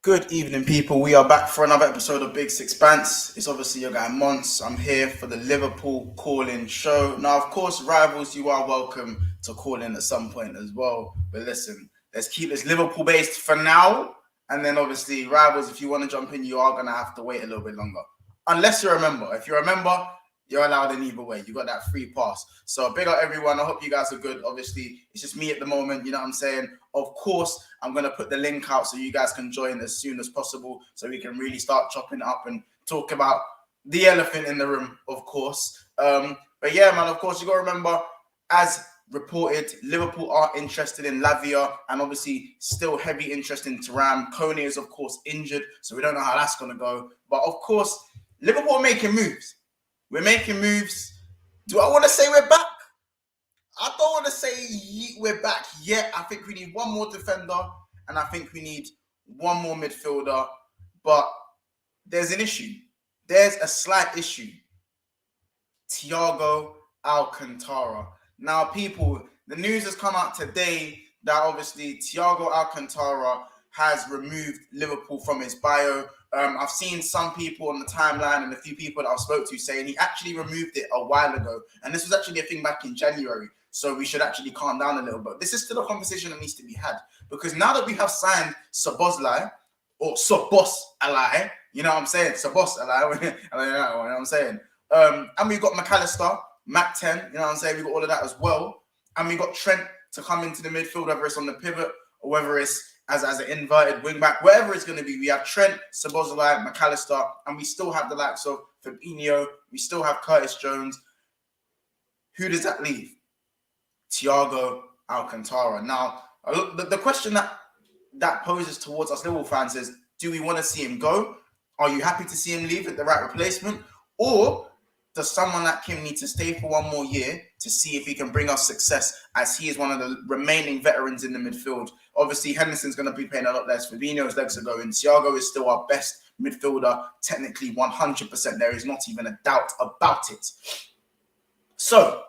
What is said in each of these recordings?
Good evening, people. We are back for another episode of Big Six Bants. It's obviously your guy Monts. I'm here for the Liverpool call-in show. Now, of course, rivals, you are welcome to call in at some point as well. But listen, let's keep this Liverpool-based for now. And then, obviously, rivals, if you want to jump in, you are going to have to wait a little bit longer. Unless you're a member. If you're a member, you're allowed in either way. You got that free pass. So big up everyone. I hope you guys are good. Obviously, it's just me at the moment. You know what I'm saying? Of course, I'm going to put the link out so you guys can join as soon as possible so we can really start chopping it up and talk about the elephant in the room, of course. But yeah, man, of course, you got to remember, as reported, Liverpool are interested in Lavia and obviously still heavy interest in Thuram. Kone is, of course, injured, so we don't know how that's going to go. But, of course, Liverpool are making moves. We're making moves. Do I want to say we're back? I don't want to say we're back yet. I think we need one more defender and I think we need one more midfielder. But there's an issue. There's a slight issue. Thiago Alcantara. Now, people, the news has come out today that obviously Thiago Alcantara has removed Liverpool from his bio. I've seen some people on the timeline and a few people that I've spoke to saying he actually removed it a while ago. And this was actually a thing back in January. So we should actually calm down a little bit. This is still a conversation that needs to be had. Because now that we have signed Szoboszlai, or Szoboszlai, you know what I'm saying? Szoboszlai, you know what I'm saying? And we've got McAllister, Mac 10, you know what I'm saying? We've got all of that as well. And we've got Trent to come into the midfield, whether it's on the pivot or whether it's as an inverted wing back, wherever it's going to be. We have Trent, Szoboszlai, McAllister, and we still have the likes of Fabinho. We still have Curtis Jones. Who does that leave? Thiago Alcantara. Now, the question that poses towards us Liverpool fans is, do we want to see him go? Are you happy to see him leave at the right replacement? Or does someone like him need to stay for one more year to see if he can bring us success, as he is one of the remaining veterans in the midfield? Obviously, Henderson's going to be playing a lot less. Fabinho's legs are going. Thiago is still our best midfielder, technically 100%. There is not even a doubt about it. So,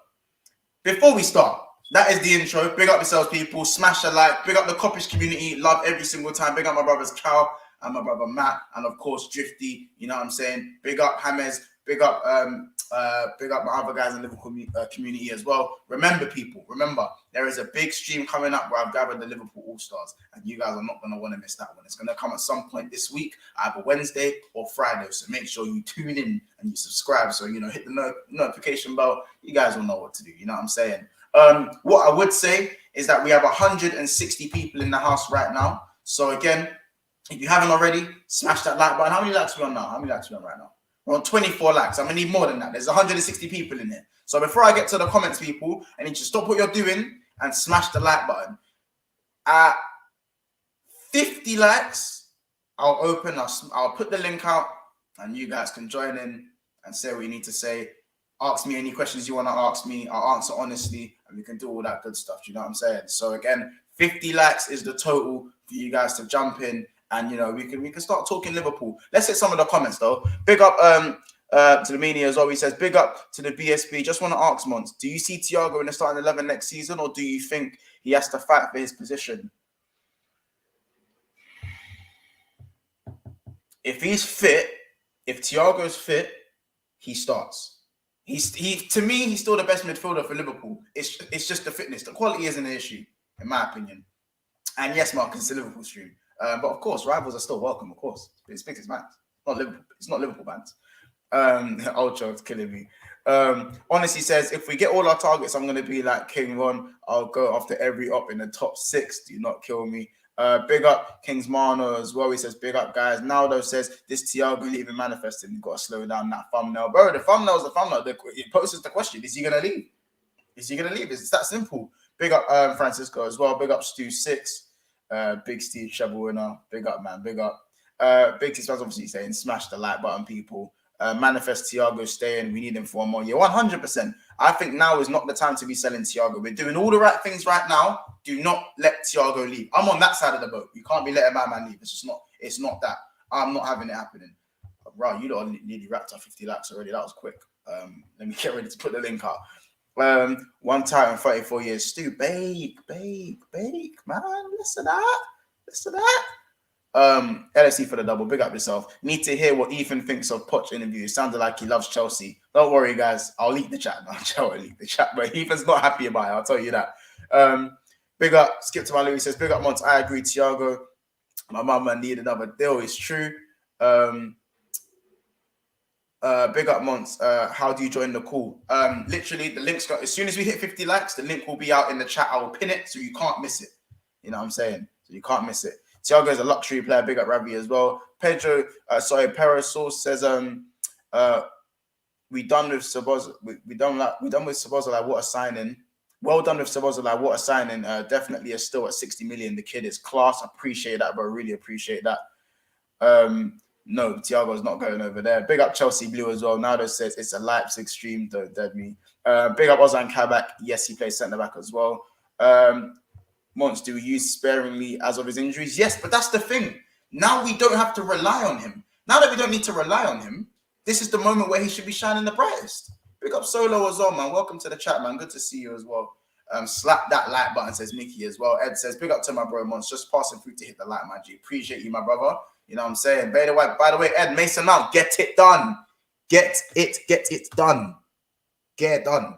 before we start, that is the intro. Big up yourselves, people. Smash a like. Big up the Coppish community. Love every single time. Big up my brothers Cal and my brother Matt, and of course Drifty. You know what I'm saying? Big up James. Big up my other guys in the Liverpool community as well. Remember, people, there is a big stream coming up where I've gathered the Liverpool All-Stars, and you guys are not going to want to miss that one. It's going to come at some point this week, either Wednesday or Friday. So make sure you tune in and you subscribe. So, hit the notification bell. You guys will know what to do. You know what I'm saying? What I would say is that we have 160 people in the house right now. So again, if you haven't already, smash that like button. How many likes are we on now? Right now? We're on 24 likes. I'm going to need more than that. There's 160 people in here. So before I get to the comments, people, I need you to stop what you're doing and smash the like button. At 50 likes, I'll put the link out and you guys can join in and say what you need to say. Ask me any questions you want to ask me. I'll answer honestly and we can do all that good stuff. You know what I'm saying? So again, 50 likes is the total for you guys to jump in. And, we can start talking Liverpool. Let's hit some of the comments, though. Big up to the media as well. He says, big up to the BSB. Just want to ask, Monts, do you see Thiago in the starting 11 next season, or do you think he has to fight for his position? If he's fit, if Thiago's fit, he starts. To me, he's still the best midfielder for Liverpool. It's just the fitness. The quality isn't an issue, in my opinion. And yes, Mark, it's a Liverpool stream. But of course, rivals are still welcome, of course. It's Big Six Bants. It's not Liverpool Bants. Ultra's killing me. Honestly says, if we get all our targets, I'm going to be like King Ron. I'll go after every up in the top 6. Do not kill me. Big up King's Mano as well. He says, big up, guys. Naldo says, this Thiago leaving manifesting. You've got to slow down that thumbnail. Bro, the thumbnail's the thumbnail. It poses the question, is he going to leave? It's that simple. Big up Francisco as well. Big up Stu6. Big Steve Shovel winner. Big up, man. Big up. Big Steve obviously saying, smash the like button, people. Manifest Thiago staying. We need him for one more year. 100%. I think now is not the time to be selling Thiago. We're doing all the right things right now. Do not let Thiago leave. I'm on that side of the boat. You can't be letting my man leave. It's not that. I'm not having it happening. Right, you lot nearly wrapped up 50 likes already. That was quick. Let me get ready to put the link out. One Titan, 34 years. Stu, bake, man. Listen to that. LSE for the double. Big up yourself. Need to hear what Ethan thinks of Poch interview. It sounded like he loves Chelsea. Don't worry, guys. I'll leak the chat. No, I'll leak the chat. But Ethan's not happy about it. I'll tell you that. Big up. Skip to my Louis says, big up Monts. I agree, Thiago. My mama need another deal. It's true. Big up Monts. How do you join the call? Literally, the link's got, as soon as we hit 50 likes, the link will be out in the chat. I will pin it so you can't miss it. You know what I'm saying? So you can't miss it. Thiago is a luxury player. Big up Lavia as well. Pedro, Parasol says, we done with Saboza. We done with Saboza. Like, what a signing. Well done with Saboza. Like, what a signing. Definitely is still at 60 million. The kid is class. Appreciate that, bro. Really appreciate that. No, Thiago's not going over there. Big up Chelsea Blue as well. Nado says it's a Leipzig stream. Don't dead me. Big up Ozan Kabak. Yes, he plays centre back as well. Monts, do we use sparingly as of his injuries? Yes, but that's the thing. Now we don't have to rely on him. Now that we don't need to rely on him, this is the moment where he should be shining the brightest. Big up Solo as well, man. Welcome to the chat, man. Good to see you as well. Slap that like button, says Mickey as well. Ed says, big up to my bro, Monts. Just passing through to hit the like, man. G. Appreciate you, my brother. You know what I'm saying? By the way, Ed, Mason Mount, get it done. Get it done. Get it done.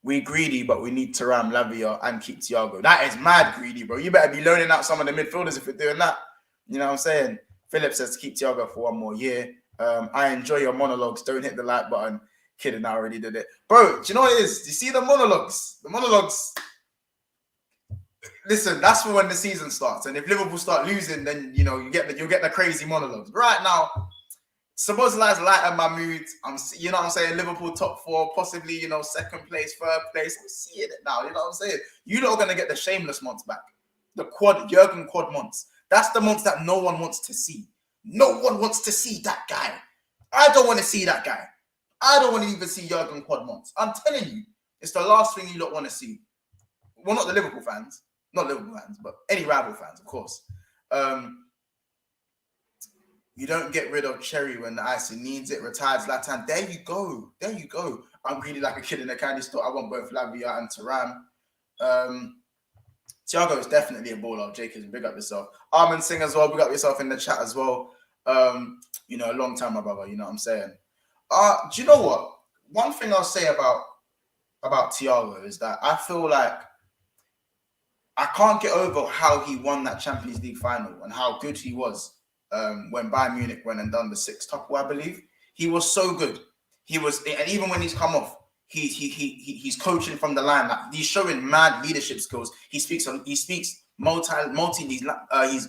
We greedy, but we need to ram Lavia and keep Thiago. That is mad greedy, bro. You better be loaning out some of the midfielders if you're doing that. You know what I'm saying? Philip says keep Thiago for one more year. I enjoy your monologues. Don't hit the like button. Kidding, I already did it. Bro, do you know what it is? Do you see the monologues? The monologues. Listen, that's for when the season starts. And if Liverpool start losing, then you'll get the crazy monologues. Right now, Szoboszlai's lighten my mood. You know what I'm saying? Liverpool top 4, possibly, second place, third place. I'm seeing it now. You know what I'm saying? You lot are gonna get the shameless Monts back. The Jurgen quad Monts. That's the Monts that no one wants to see. No one wants to see that guy. I don't want to see that guy. I don't want to even see Jurgen quad Monts. I'm telling you, it's the last thing you lot want to see. Well, not the Liverpool fans. Not Liverpool fans, but any rival fans, of course. You don't get rid of Cherry when the IC needs it. Retired Zlatan. There you go. There you go. I'm greedy like a kid in a candy store. I want both Lavia and Thuram. Thiago is definitely a baller. Jacobs, big up yourself. Armin Singh as well. Big up yourself in the chat as well. A long time, my brother. You know what I'm saying? Do you know what? One thing I'll say about Thiago is that I feel like I can't get over how he won that Champions League final and how good he was when Bayern Munich went and done the 6-tuple, I believe. He was so good. And even when he's come off, he's coaching from the line. Like, he's showing mad leadership skills. He speaks multi-language.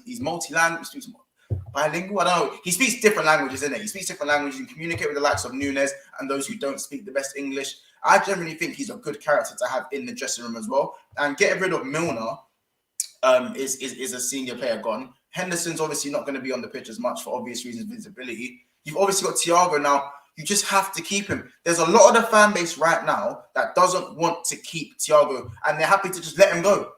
He's multi-language. Speaks bilingual. I don't know. He speaks different languages, isn't it? He speaks different languages. He can communicate with the likes of Nunes and those who don't speak the best English. I generally think he's a good character to have in the dressing room as well. And getting rid of Milner is a senior player gone. Henderson's obviously not going to be on the pitch as much for obvious reasons, visibility. You've obviously got Thiago now. You just have to keep him. There's a lot of the fan base right now that doesn't want to keep Thiago, and they're happy to just let him go.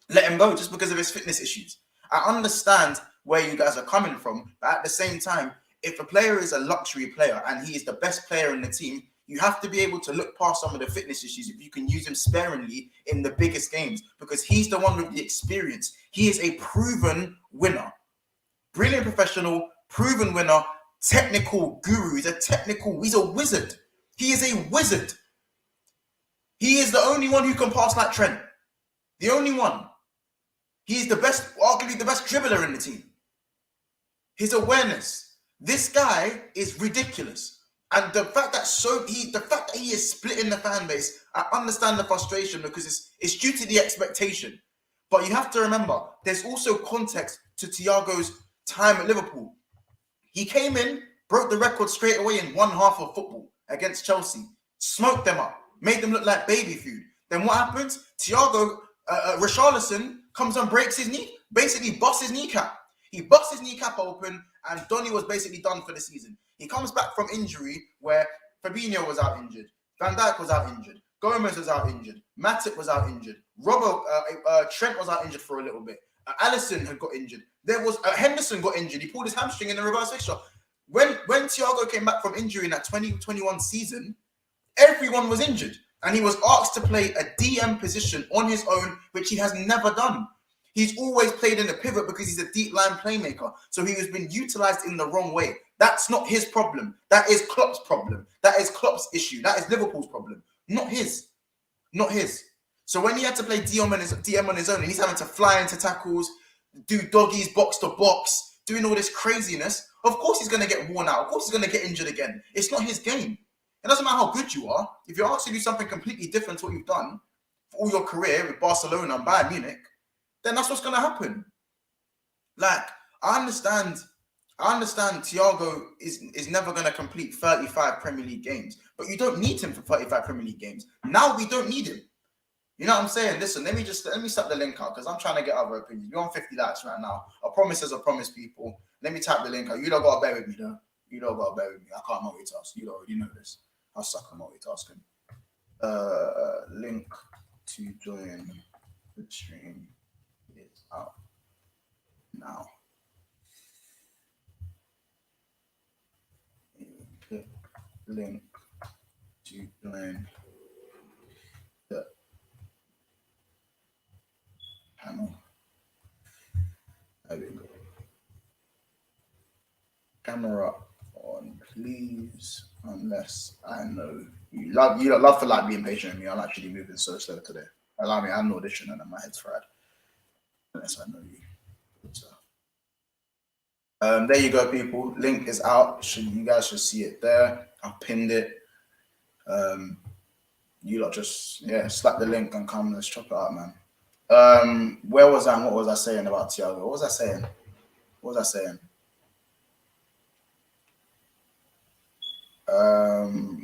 Let him go just because of his fitness issues. I understand where you guys are coming from, but at the same time, if a player is a luxury player and he is the best player in the team, you have to be able to look past some of the fitness issues if you can use him sparingly in the biggest games, because he's the one with the experience. He is a proven winner. Brilliant professional, proven winner, technical guru. He's a wizard. He is a wizard. He is the only one who can pass like Trent. The only one. He is the best, arguably the best dribbler in the team. His awareness. This guy is ridiculous. And the fact that he is splitting the fan base, I understand the frustration because it's due to the expectation. But you have to remember, there's also context to Thiago's time at Liverpool. He came in, broke the record straight away in one half of football against Chelsea, smoked them up, made them look like baby food. Then what happens? Thiago, Richarlison comes and breaks his knee, basically busts his kneecap. He busts his kneecap open, and Donny was basically done for the season. He comes back from injury where Fabinho was out injured, Van Dijk was out injured, Gomez was out injured, Matip was out injured, Trent was out injured for a little bit, Alisson had got injured. There was Henderson got injured. He pulled his hamstring in the reverse fixture. When Thiago came back from injury in that 2021 season, everyone was injured, and he was asked to play a DM position on his own, which he has never done. He's always played in the pivot because he's a deep line playmaker. So he has been utilized in the wrong way. That's not his problem. That is Klopp's problem. That is Klopp's issue. That is Liverpool's problem. Not his. Not his. So when he had to play DM on his own and he's having to fly into tackles, do doggies, box to box, doing all this craziness, of course he's going to get worn out. Of course he's going to get injured again. It's not his game. It doesn't matter how good you are. If you're asked to do something completely different to what you've done for all your career with Barcelona and Bayern Munich, then that's what's going to happen. Like, I understand Thiago is never going to complete 35 Premier League games, but you don't need him for 35 Premier League games. Now we don't need him. You know what I'm saying? Listen, let me set the link out because I'm trying to get other opinions. We're on 50 likes right now. A promise is a promise, people. Let me type the link out. You don't got to bear with me, though. You don't got to bear with me. I can't multitask. You already know this. I suck at multitasking. Link to join the stream is out now. Click link to join the panel. There we go. Camera on, please. Unless I know you love to like being patient with me. I'm actually moving so slow today. Allow me, I'm auditioning and my head's fried. Unless I know you. So, there you go, people. Link is out. You guys should see it there. I've pinned it. You lot just slap the link and come. Let's chop it out, man. Where was I? And what was I saying about Thiago? What was I saying? What was I saying?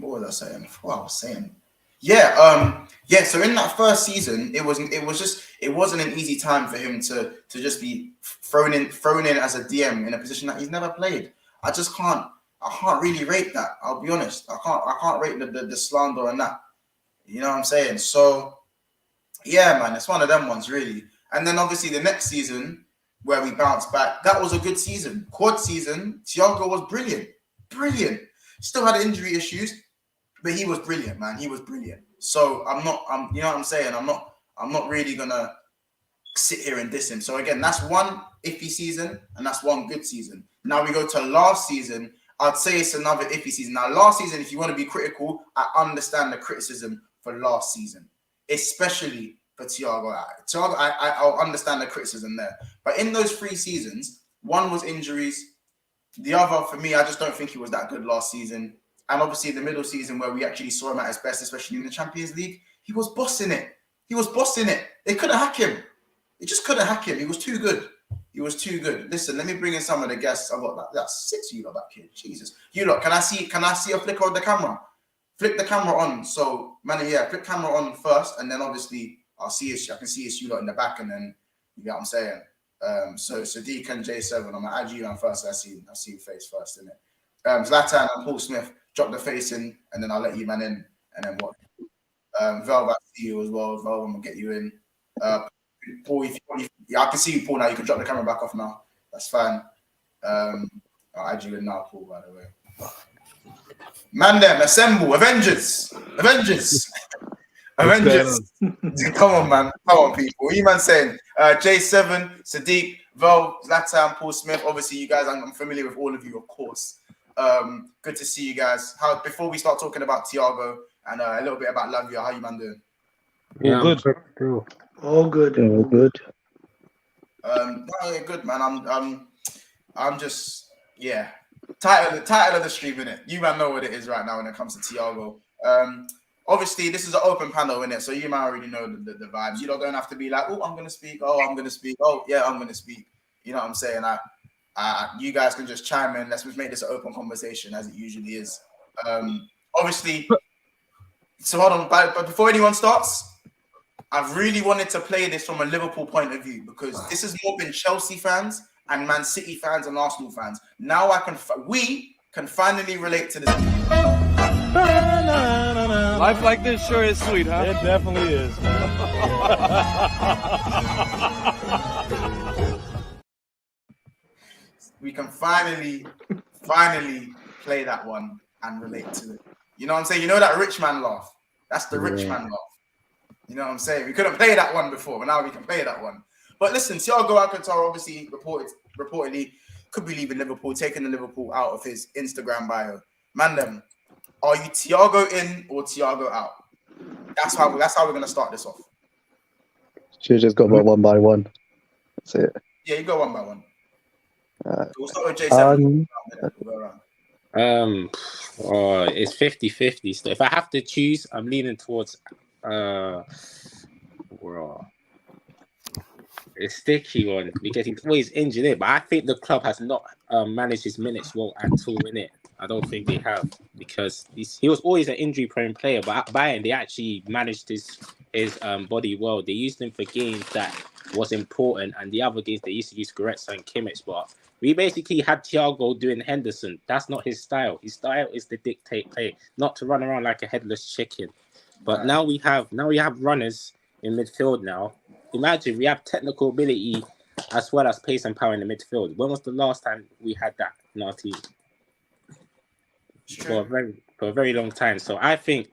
What was I saying? What I was saying? So in that first season, it wasn't an easy time for him to just be thrown in as a DM in a position that he's never played. I can't really rate that. I'll be honest. I can't rate the slander on that. You know what I'm saying? So yeah, man, it's one of them ones really. And then obviously the next season where we bounced back, that was a good season. Quad season, Thiago was brilliant. Still had injury issues, but he was brilliant, man. He was brilliant. So you know what I'm saying? I'm not really gonna sit here and diss him. So again, that's one iffy season and that's one good season. Now we go to last season. I'd say it's another iffy season. Now, last season, if you want to be critical, I understand the criticism for last season, especially for Thiago. I'll understand the criticism there. But in those 3 seasons, one was injuries. The other, for me, I just don't think he was that good last season. And obviously, the middle season where we actually saw him at his best, especially in the Champions League, he was bossing it. They couldn't hack him. They just couldn't hack him. He was too good. Listen, let me bring in some of the guests. I've got that's 6 of you lot back here. Jesus. You lot, can I see a flicker of the camera? Flick the camera on. So, man, flick camera on first, and then obviously I can see you lot in the back, and then you get what I'm saying. So Sadiq and J7, I'm gonna add you on first. I see your face first, innit? Zlatan and Paul Smith, drop the face in, and then I'll let you man in, and then what? Velv, I see you as well. Velv, I'm gonna get you in. Paul, I can see you, Paul. Now you can drop the camera back off now. That's fine. I'll add you in now, Paul. By the way, man, them assemble, Avengers. Come on, man. Come on, people. What are you man saying? J7, Sadiq, Vel, Zlatan, Paul Smith. Obviously, you guys, I'm familiar with all of you, of course. Good to see you guys. Before we start talking about Thiago and a little bit about Lavia, how you man doing? Yeah, good. All good. Good, man. I'm just title of the stream, innit? You man know what it is right now when it comes to Thiago. Obviously, this is an open panel, innit? So you might already know the vibes. You don't have to be like, oh, I'm going to speak. Oh, I'm going to speak. Oh, yeah, I'm going to speak. You know what I'm saying? You guys can just chime in. Let's just make this an open conversation as it usually is. Obviously, so hold on. But before anyone starts, I've really wanted to play this from a Liverpool point of view because this has more been Chelsea fans and Man City fans and Arsenal fans. Now we can finally relate to this. Life like this sure is sweet, huh? It definitely is. We can finally play that one and relate to it. You know what I'm saying? You know that rich man laugh? That's the rich man laugh. You know what I'm saying? We couldn't play that one before, but now we can play that one. But listen, Thiago Alcantara obviously reportedly could be leaving Liverpool, taking the Liverpool out of his Instagram bio. Man, them, are you Thiago in or Thiago out? That's how we're gonna start this off. Should just go one by one. That's it. Yeah, you go one by one. We'll start with J7. It's 50-50. So if I have to choose, I'm leaning towards it's sticky one because he's always injured it, but I think the club has not managed his minutes well at all in it. I don't think they have because he was always an injury-prone player, but by it they actually managed his body well. They used him for games that was important, and the other games they used to use Goretzka and Kimmich. But we basically had Thiago doing Henderson. That's not his style. His style is to dictate play, not to run around like a headless chicken. But now we have runners in midfield now. Imagine we have technical ability as well as pace and power in the midfield. When was the last time we had that in our team? For a very long time. So I think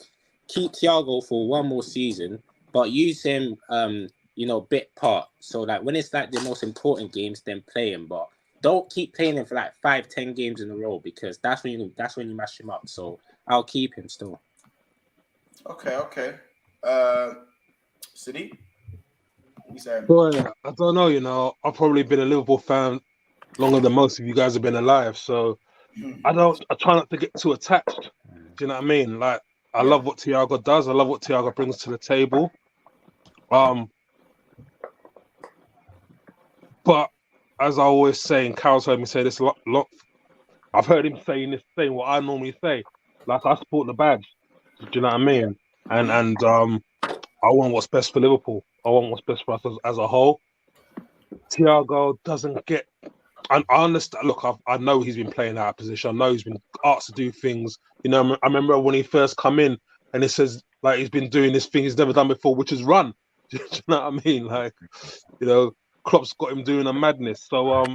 keep Thiago for one more season, but use him bit part. So like when it's like the most important games, then play him. But don't keep playing him for like 5-10 games in a row because that's when you mash him up. So I'll keep him still. Okay. City? Boy, I don't know, I've probably been a Liverpool fan longer than most of you guys have been alive, so I try not to get too attached. Do you know what I mean? Like, I love what Thiago does. I love what Thiago brings to the table. But as I always say, and Carol's heard me say this a lot, I've heard him saying what I normally say. Like, I support the badge. Do you know what I mean? And I want what's best for Liverpool. I want what's best for us as a whole. Thiago doesn't get... I understand. Look, I know he's been playing out of position. I know he's been asked to do things. I remember when he first come in and it says, like, he's been doing this thing he's never done before, which is run. Do you know what I mean? Like, Klopp's got him doing a madness. So,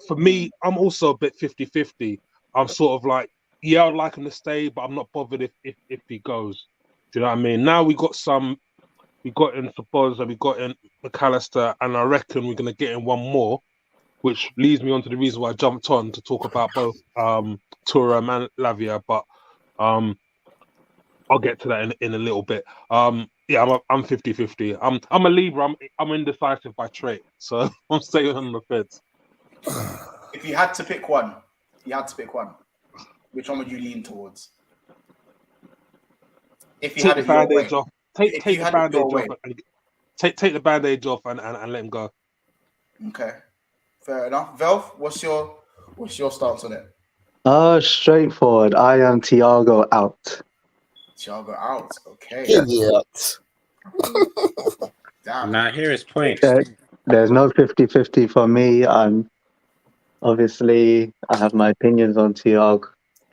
for me, I'm also a bit 50-50. I'm sort of like, yeah, I'd like him to stay, but I'm not bothered if he goes. Do you know what I mean? Now we got in Sabozza, we got in McAllister, and I reckon we're going to get in one more, which leads me on to the reason why I jumped on to talk about both Thuram and Lavia, but I'll get to that in a little bit. I'm 50-50. I'm a Libra. I'm indecisive by trait, so I'm staying on the fence. If you had to pick one, which one would you lean towards? If you take had the it your bandage way. off. Take the bandage off. Take the bandage off and let him go. Okay, fair enough. Velv, what's your stance on it? Straightforward. I am Thiago out. Thiago out. Okay. Idiot. Damn. Now here is point. There's no 50-50 for me. Obviously, I have my opinions on Thiago.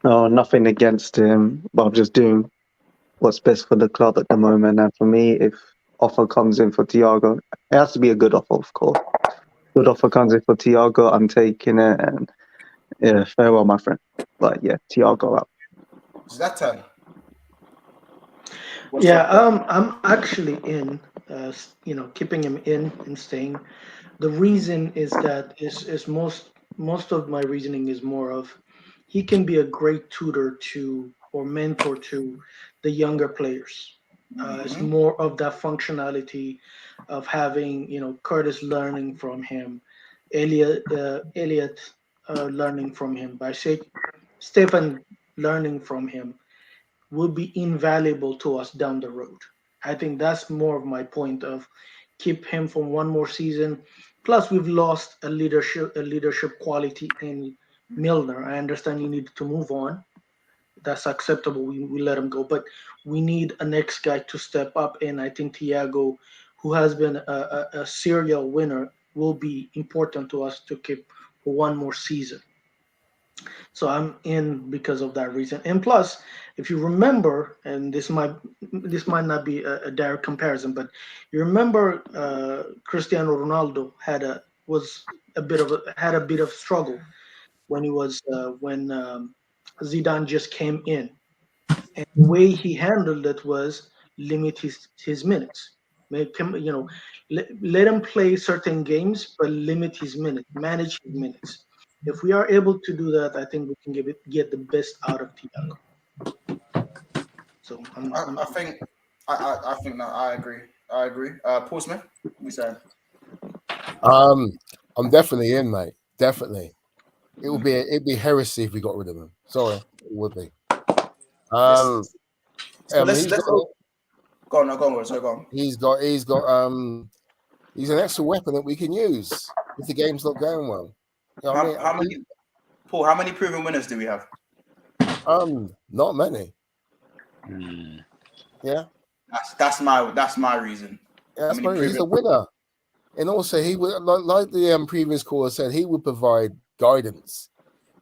No, nothing against him, but I'm just doing what's best for the club at the moment. And for me, if offer comes in for Thiago, it has to be a good offer, of course. Good offer comes in for Thiago, I'm taking it, and yeah, farewell, my friend. But yeah, Thiago out. Is that turn? I'm actually in, keeping him in and staying. The reason is that is most of my reasoning is more of he can be a great tutor to or mentor to the younger players. It's more of that functionality of having Curtis learning from him, Elliot learning from him, by say Stefan learning from him will be invaluable to us down the road. I think that's more of my point of keep him for one more season. Plus, we've lost a leadership quality in Milner. I understand you need to move on. That's acceptable. We let him go, but we need a next guy to step up. And I think Thiago, who has been a serial winner, will be important to us to keep for one more season. So I'm in because of that reason. And plus, if you remember, and this might not be a direct comparison, but you remember Cristiano Ronaldo had a bit of struggle when he was when Zidane just came in, and the way he handled it was limit his minutes. Make him, let him play certain games, but limit his minutes, manage his minutes. If we are able to do that, I think we can get the best out of Thiago. So I think that I agree. Paul Smith, we said. I'm definitely in, mate. Definitely. It'd be heresy if we got rid of him. Sorry, it would be. So let's go on. Sorry, go on. He's an extra weapon that we can use if the game's not going well. You know how many proven winners do we have? Not many. Yeah. That's my reason. Yeah, that's my reason. He's a winner. And also he would like the previous caller said, he would provide guidance.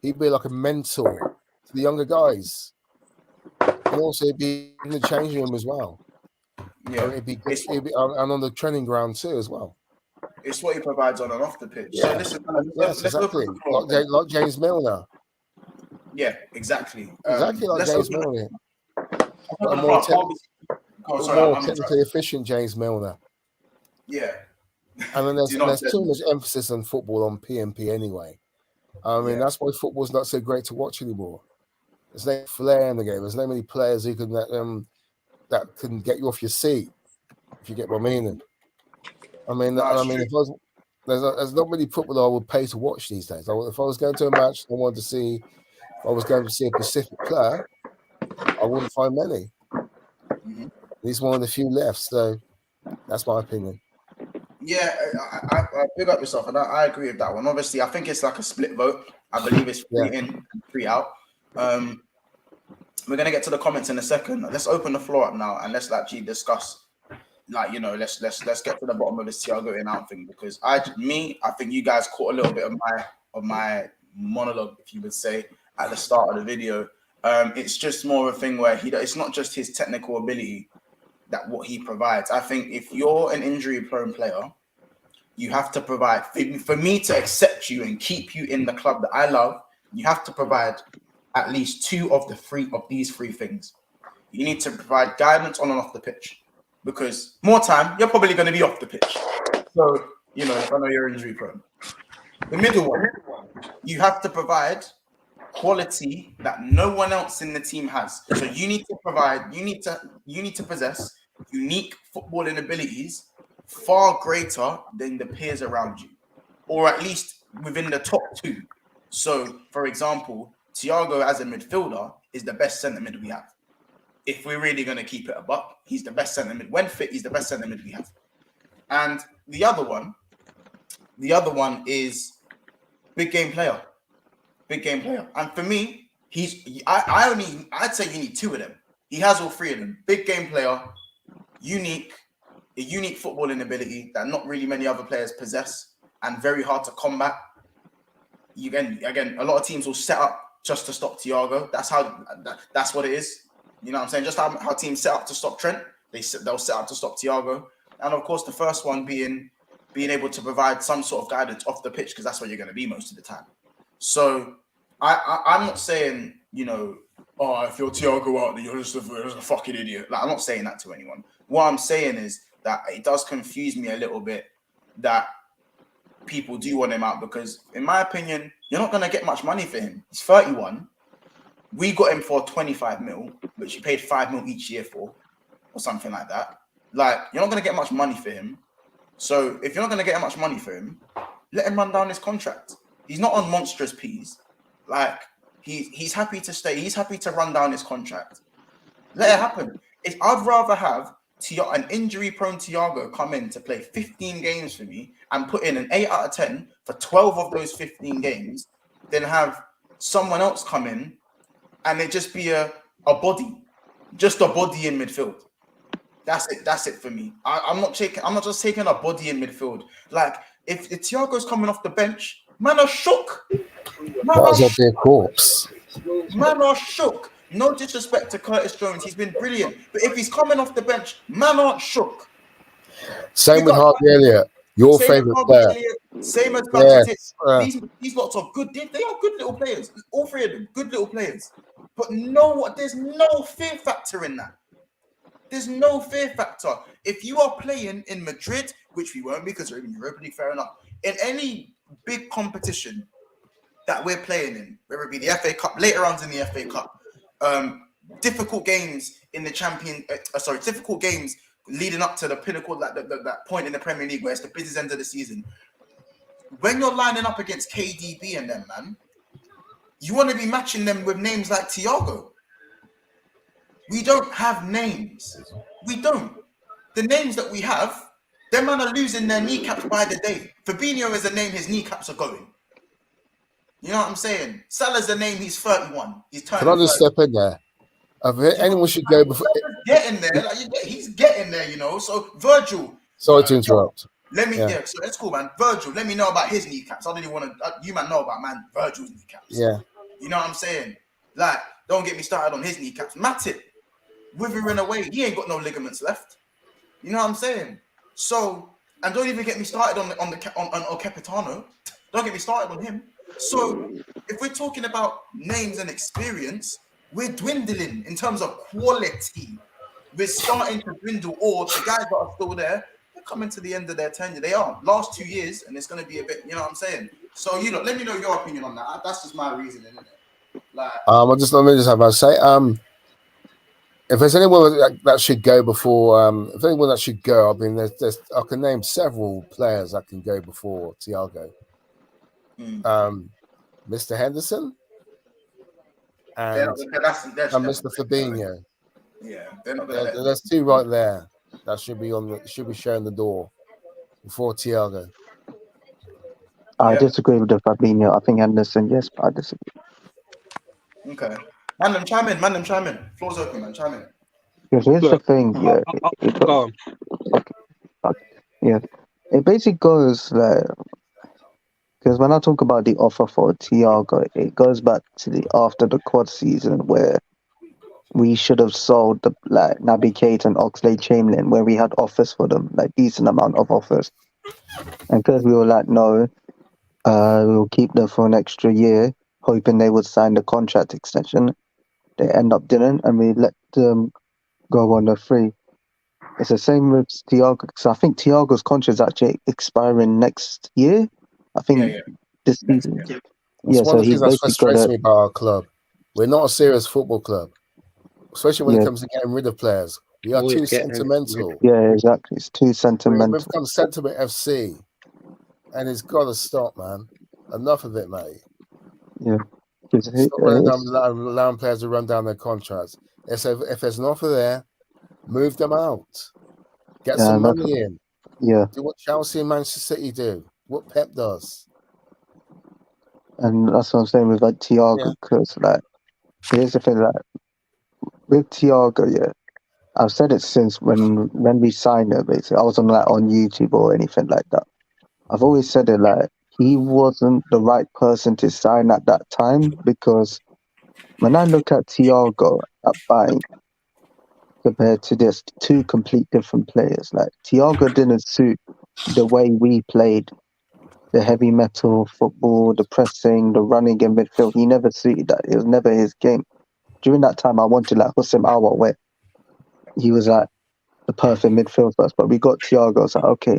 He'd be like a mentor to the younger guys. And also he'd be in the changing room as well. Yeah. It'd be and on the training ground too as well. It's what he provides on and off the pitch. Yeah. So let's exactly. Like James Milner. Yeah, exactly. Exactly like James Milner. A more technically efficient James Milner. Yeah. And then there's too much emphasis on football on PMP anyway. I mean, that's why football's not so great to watch anymore. There's no flair in the game. There's no many players who can that can get you off your seat, if you get my meaning. If there's not many football I would pay to watch these days. If I was going to a match, I wanted to see. If I was going to see a Pacific player, I wouldn't find many. Mm-hmm. He's one of the few left, so that's my opinion. Yeah, I big up yourself, and I agree with that one. Obviously, I think it's like a split vote. I believe it's 3 in and 3 out. We're gonna get to the comments in a second. Let's open the floor up now and let's actually discuss. Let's get to the bottom of this Thiago in out thing, because I think you guys caught a little bit of my monologue, if you would say, at the start of the video. It's just more of a thing where it's not just his technical ability that what he provides. I think if you're an injury-prone player, you have to provide. For me to accept you and keep you in the club that I love, you have to provide at least 2 of these 3 things. You need to provide guidance on and off the pitch, because more time you're probably going to be off the pitch. So if I know you're injury prone. The middle one, you have to provide quality that no one else in the team has. So you need to provide. You need to possess unique footballing abilities far greater than the peers around you, or at least within the top 2. So, for example, Thiago as a midfielder is the best centre mid we have. If we're really going to keep it a buck, he's the best centre mid. When fit, he's the best centre mid we have. And the other one is big game player. And for me, I'd say you need 2 of them. He has all 3 of them. Big game player, a unique footballing ability that not really many other players possess, and very hard to combat. Again, a lot of teams will set up just to stop Thiago. That's what it is. You know what I'm saying? Just how teams set up to stop Trent, they'll set up to stop Thiago. And of course, the first one being able to provide some sort of guidance off the pitch, because that's where you're going to be most of the time. So I'm not saying, if you're Thiago out there, you're just a fucking idiot. Like, I'm not saying that to anyone. What I'm saying is that it does confuse me a little bit that people do want him out, because in my opinion, you're not going to get much money for him. He's 31. We got him for 25 mil, which you paid 5 mil each year for, or something like that. Like, you're not going to get much money for him. So if you're not going to get much money for him, let him run down his contract. He's not on monstrous P's. Like, he's happy to stay. He's happy to run down his contract. Let it happen. I'd rather have an injury-prone Thiago come in to play 15 games for me and put in an 8 out of 10 for 12 of those 15 games than have someone else come in and it just be a body, just a body in midfield. That's it for me. I'm not just taking a body in midfield. Like, if Thiago's coming off the bench, man are shook. Man are shook. No disrespect to Curtis Jones, he's been brilliant. But if he's coming off the bench, man aren't shook. Same with Harvey Elliott, your favourite player. Same as Bajcetic. These lots are good. They are good little players. All 3 of them, good little players. But there's no fear factor in that. There's no fear factor. If you are playing in Madrid, which we won't because we're in Europa League, fair enough. In any big competition that we're playing in, whether it be the FA Cup, later rounds in the FA Cup, difficult games in the difficult games leading up to the pinnacle, that point in the Premier League where it's the business end of the season. When you're lining up against KDB and them, man, you want to be matching them with names like Thiago. We don't have names. We don't. The names that we have, them man are losing their kneecaps by the day. Fabinho is a name, his kneecaps are going. You know what I'm saying? Salah's a name, he's 31. He's turning. Can I just step in there? Anyone should go before. Getting there. He's getting there, you know. So, Virgil. Sorry to interrupt. So that's cool, man. Virgil, let me know about his kneecaps. I don't even want to. You man know about Virgil's kneecaps. Yeah. You know what I'm saying? Like, don't get me started on his kneecaps. Matip, withering away. He ain't got no ligaments left. You know what I'm saying? So, and don't even get me started on Capitano. Don't get me started on him. So, if we're talking about names and experience, we're dwindling in terms of quality. We're starting to dwindle, or the guys that are still there, they're coming to the end of their tenure. They are last 2 years, and it's going to be a bit. You know what I'm saying? So, let me know your opinion on that. That's just my reasoning, isn't it? Like, let me just have a say. If there's anyone that should go before, if anyone that should go, I mean, there's I can name several players that can go before Thiago. Mr. Henderson and Mr. Fabinho. Yeah, they're not gonna there's two right there that should be showing the door before Thiago. I disagree with the Fabinho. I think Henderson, yes, but I disagree. Okay. Man, them chime in. Floor's open, man. Chime in. Because here's the thing, it basically goes like, because when I talk about the offer for Thiago, it goes back to after the quad season where we should have sold the Naby Keita and Oxlade-Chamberlain, where we had offers for them, like decent amount of offers, and because we were like, no, we'll keep them for an extra year, hoping they would sign the contract extension. They end up didn't, and we let them go on the free. It's the same with Thiago, because I think Thiago's contract is actually expiring next year. I think this season. That's one of the things that frustrates me about our club. We're not a serious football club, especially when it comes to getting rid of players. We are too sentimental. Yeah, exactly. It's too sentimental. We've become Sentiment FC, and it's got to stop, man. Enough of it, mate. Yeah. Stop allowing players to run down their contracts. If there's an offer there, move them out. Get some money in. Yeah. Do what Chelsea and Manchester City do. What Pep does. And that's what I'm saying with Thiago, because here's the thing, with Thiago, I've said it since when we signed him. Basically, I wasn't on YouTube or anything like that. I've always said it he wasn't the right person to sign at that time, because when I look at Thiago at Bayern compared to this, two complete different players. Thiago didn't suit the way we played, the heavy metal football, the pressing, the running in midfield. He never suited that. It was never his game. During that time, I wanted Houssem Aouar, where he was the perfect midfield for us. But we got Thiago, so okay,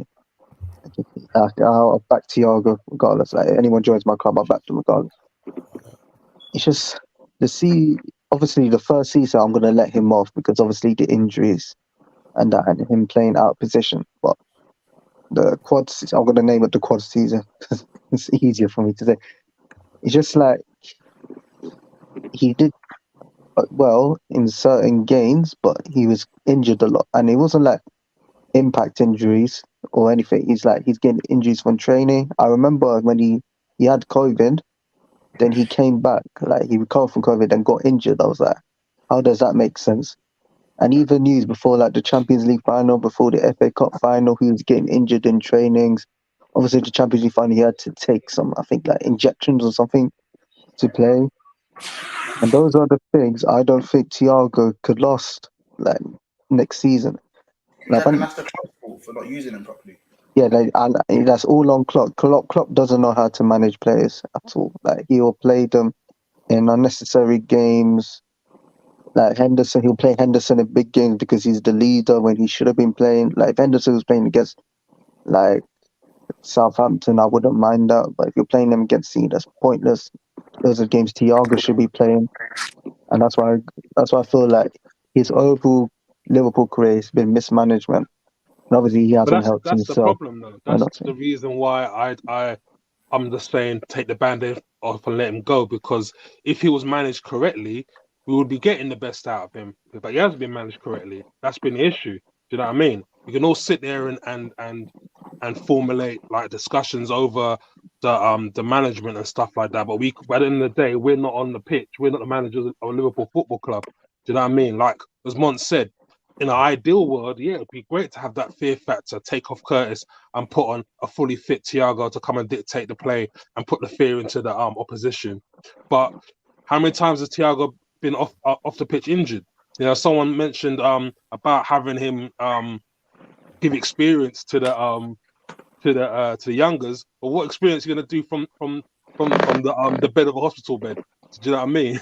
I'll back Thiago regardless. Anyone joins my club, I'll back them regardless. It's just obviously the first season I'm gonna let him off because obviously the injuries and that, and him playing out of position. But the quad season, I'm gonna name it the quad season because it's easier for me to say. It's just he did well in certain games, but he was injured a lot, and it wasn't impact injuries or anything. He's getting injuries from training. I remember when he had COVID, then he came back, he recovered from COVID and got injured. I was like, how does that make sense? And even news before the Champions League final, before the FA Cup final, he was getting injured in trainings. Obviously the Champions League final, he had to take some, I think injections or something to play. And those are the things I don't think Thiago could last next season. That's the club's fault for not using him properly. Yeah, and that's all on Klopp. Klopp doesn't know how to manage players at all. He'll play them in unnecessary games, Like Henderson, he'll play Henderson in big games because he's the leader when he should have been playing. Like if Henderson was playing against like Southampton, I wouldn't mind that. But if you're playing them against City, that's pointless. Those are games Thiago should be playing, and that's why I feel like his overall Liverpool career has been mismanagement. And obviously, he But hasn't helped that's the himself. problem, though. That's the reason why I'm just saying take the band-aid off and let him go, because if he was managed correctly, we would be getting the best out of him. But he hasn't been managed correctly. That's been the issue. Do you know what I mean? We can all sit there and formulate like discussions over the management and stuff like that. But by the end of the day, we're not on the pitch. We're not the managers of Liverpool Football Club. Do you know what I mean? Like as Monts said, in an ideal world, yeah, it'd be great to have that fear factor, take off Curtis and put on a fully fit Thiago to come and dictate the play and put the fear into the opposition. But how many times has Thiago been off the pitch injured? You know, someone mentioned about having him give experience to the youngers. But what experience are you going to do from the bed of a hospital bed? Do you know what I mean?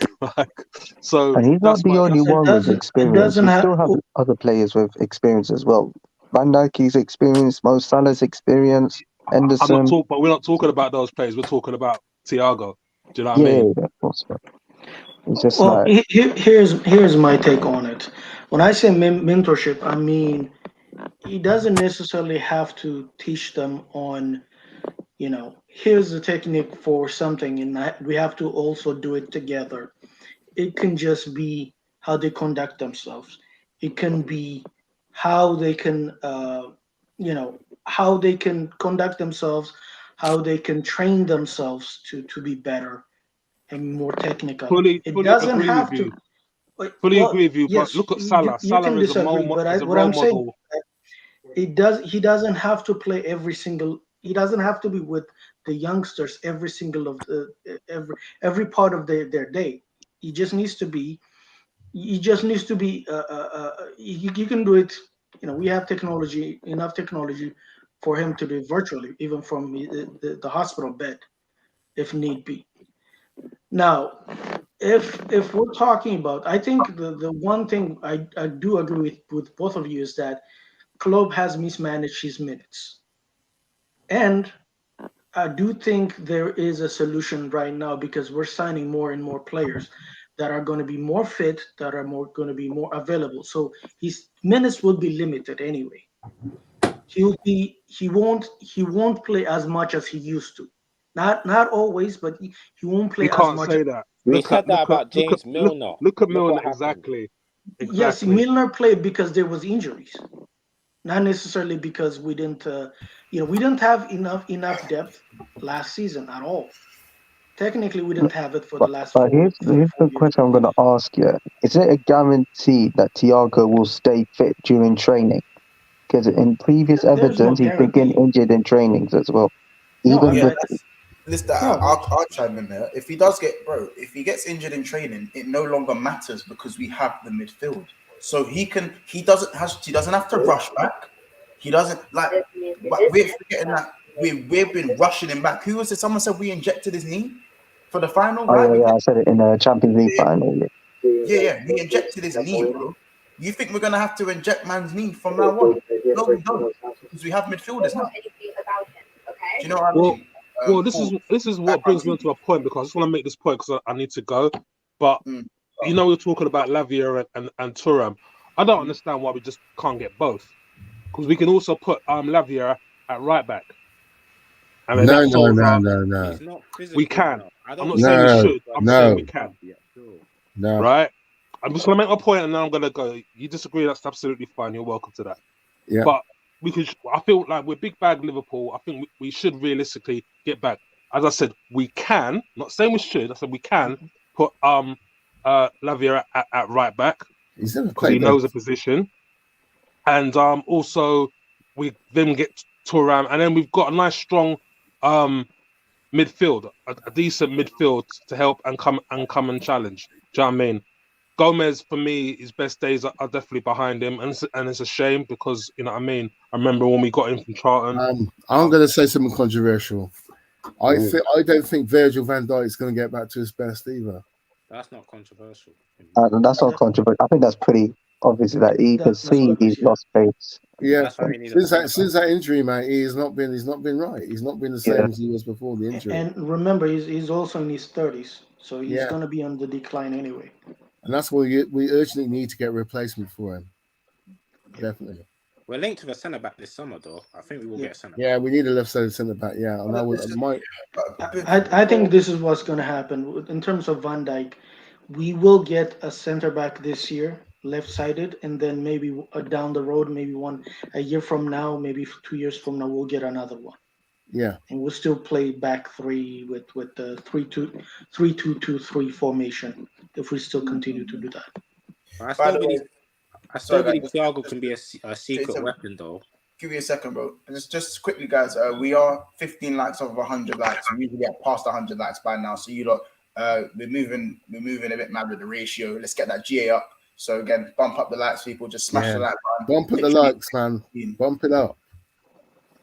So and he's not the only one with experience. We still have other players with experience as well. Van Dijk's experience, Mo Salah's experience, Henderson. But we're not talking about those players. We're talking about Thiago. Do you know what I mean? Yeah, of course. It's just here's my take on it. When I say mentorship, I mean he doesn't necessarily have to teach them on, here's the technique for something, and we have to also do it together. It can just be how they conduct themselves. It can be how they can, how they can conduct themselves, how they can train themselves to be better and more technical. Fully doesn't agree have with to. you. Fully agree with you. Yes, but look at Salah. Salah is a role model. He doesn't have to play every single. He doesn't have to be with the youngsters every single of every part of their day. He just needs to be. You can do it. We have enough technology for him to do it virtually, even from the hospital bed, if need be. Now, if we're talking about, I think the one thing I do agree with both of you is that Klopp has mismanaged his minutes, and I do think there is a solution right now because we're signing more and more players that are going to be more fit, that are going to be more available. So his minutes will be limited anyway. He won't play as much as he used to. Not always, but he won't play You as can't much. say that. We said that about James Milner. Look at Milner, exactly. Yes, Milner played because there was injuries, not necessarily because we didn't. We didn't have enough depth last season at all. Technically, we didn't have it for the last. But here's the question I'm going to ask you: is it a guarantee that Thiago will stay fit during training? Because in previous evidence, he's been getting injured in trainings as well. Listen, I'll chime in there. If he gets injured in training, it no longer matters because we have the midfield. So he doesn't have to rush back. He doesn't but we're forgetting that we've been rushing him back. Who was it? Someone said we injected his knee for the final, right? Oh, yeah, I said it in the Champions League final. Yeah, we injected his knee, bro. You think we're gonna have to inject man's knee from now on? No, we don't, because we have midfielders now. Do you know what I mean? Well, this is what brings me to a point, because I just want to make this point because I need to go. But we're talking about Lavia and Thuram. I don't understand why we just can't get both, because we can also put Lavia at right back. No. He's not physical. We can. I'm not saying we should. I'm saying we can. No. Right? I'm just going to make my point and then I'm going to go. You disagree, that's absolutely fine. You're welcome to that. Yeah. But I feel like we're big bag Liverpool. I think we should realistically get back. As I said, we can, not saying we should, I said we can put Lavia at right back because he knows the position. And also we then get Thuram, and then we've got a nice strong midfield, a decent midfield to help and come and challenge. Do you know what I mean? Gomez, for me, his best days are definitely behind him, and it's a shame because, you know what I mean? I remember when we got him from Charlton. I'm going to say something controversial. I don't think Virgil van Dijk is going to get back to his best either. That's not controversial. That's not controversial. I think that's pretty obvious that you can That's see what I he's was, lost pace. Yeah, That's why we need a since that injury, man, he's not been right. He's not been the same as he was before the injury. And remember, he's also in his 30s, so he's Yeah. going to be on the decline anyway. And that's why we urgently need to get a replacement for him. Definitely. We're linked to the centre back this summer, though. I think we will get a centre back. Yeah, we need a left-sided centre back. Yeah, and I think this is what's going to happen in terms of Van Dijk. We will get a centre back this year, left-sided, and then maybe down the road, maybe a year from now, maybe 2 years from now, we'll get another one. Yeah, and we'll still play back three with the 3-2-2-3 formation if we still continue to do that. I still believe Thiago can be a secret weapon, though. Give me a second, bro. Just quickly, guys. We are 15 likes off of 100 likes. We usually get past 100 likes by now. So you lot, we're moving a bit mad with the ratio. Let's get that GA up. So again, bump up the likes, people. Just smash the like button. Bump up the likes, man. Bump it up.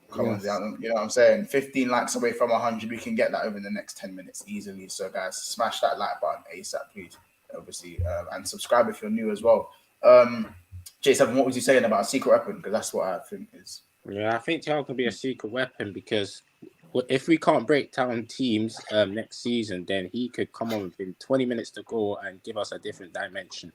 Come on, you know what I'm saying? 15 likes away from 100. We can get that over in the next 10 minutes easily. So guys, smash that like button ASAP, please. Obviously, and subscribe if you're new as well. J7, what was you saying about a secret weapon? Because that's what I think is. Yeah, I think Thiago can be a secret weapon because if we can't break down teams next season, then he could come on within 20 minutes to go and give us a different dimension.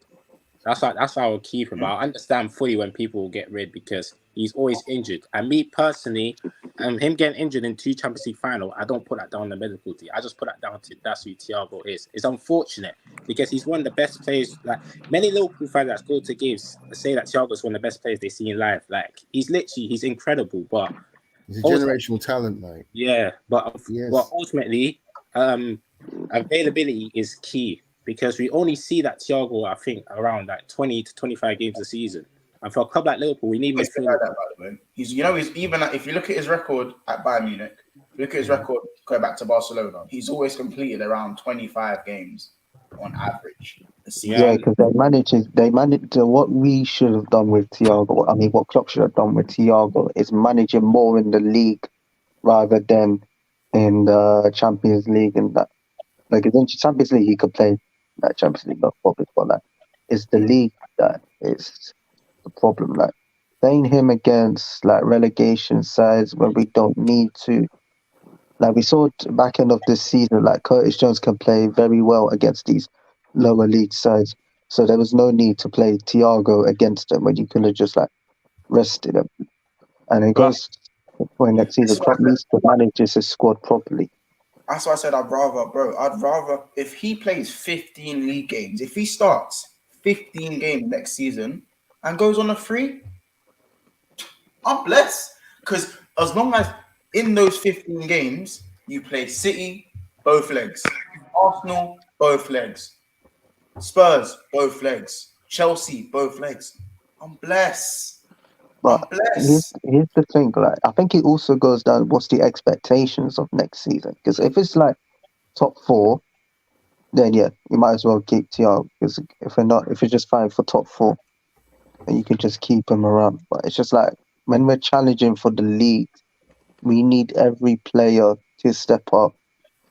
That's why I will keep him. But I understand fully when people will get rid because he's always injured. And me personally, him getting injured in 2 Champions League final, I don't put that down the medical team. I just put that down to that's who Thiago is. It's unfortunate because he's one of the best players. Like many Liverpool fans that go to games say that Thiago's one of the best players they see in life. Like he's incredible, but he's a generational talent, mate. Yeah, but ultimately, availability is key. Because we only see that Thiago, I think, around like 20 to 25 games a season. And for a club like Liverpool, we need midfield. Like that, by the way. He's even if you look at his record at Bayern Munich, look at his record going back to Barcelona, he's always completed around 25 games on average. Yeah, because they manage what we should have done with Thiago. I mean, what Klopp should have done with Thiago is manage him more in the league rather than in the Champions League and that. Like in Champions League, he could play that Champions League, no problem. But like, it's the league that is the problem. Like playing him against like relegation sides when we don't need to. Like we saw back end of this season, like Curtis Jones can play very well against these lower league sides. So there was no need to play Thiago against them when you could have just like rested him. And it goes for next season. Klopp needs to manage his squad properly. That's why I said I'd rather if he plays 15 league games, if he starts 15 games next season and goes on a free, I'm blessed. Because as long as in those 15 games you play City, both legs, Arsenal, both legs, Spurs, both legs, Chelsea, both legs, I'm blessed. But here's the thing, like I think it also goes down what's the expectations of next season. Because if it's like top 4, then yeah, you might as well keep Thiago. Because if you're just fighting for top 4, then you can just keep him around. But it's just like when we're challenging for the league, we need every player to step up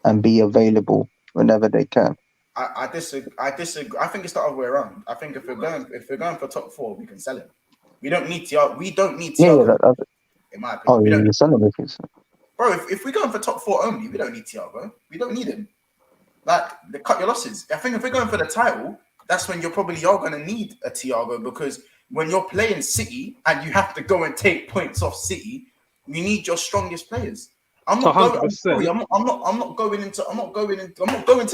and be available whenever they can. I disagree. I think it's the other way around. I think if we're going for top 4, we can sell him. We don't need Thiago. Yeah, in my opinion. Oh, you're selling it. Bro, if we're going for top 4 only, we don't need Thiago. We don't need him. Like, cut your losses. I think if we're going for the title, that's when you're probably going to need a Thiago because when you're playing City and you have to go and take points off City, you need your strongest players. I'm not going to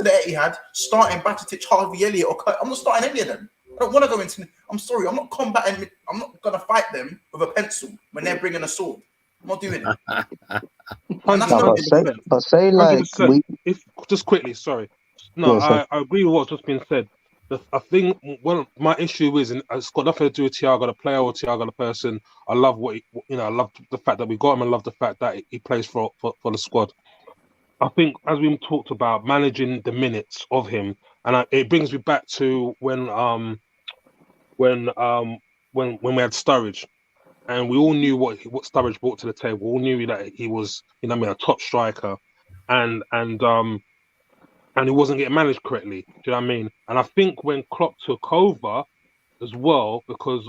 the Etihad starting Batatic, Harvey Elliott, or Kurt. I'm not starting any of them. I don't want to go into. I'm sorry. I'm not combating. I'm not going to fight them with a pencil when they're bringing a sword. I'm not doing it. But say like just quickly. Sorry. No, I agree with what's just been said. I think my issue is, and it's got nothing to do with Thiago, the player, or Thiago, the person. I love I love the fact that we got him, and love the fact that he plays for the squad. I think, as we talked about, managing the minutes of him, and it brings me back to when we had Sturridge, and we all knew what Sturridge brought to the table. We all knew that he was, a top striker, and and he wasn't getting managed correctly. Do you know what I mean? And I think when Klopp took over as well, because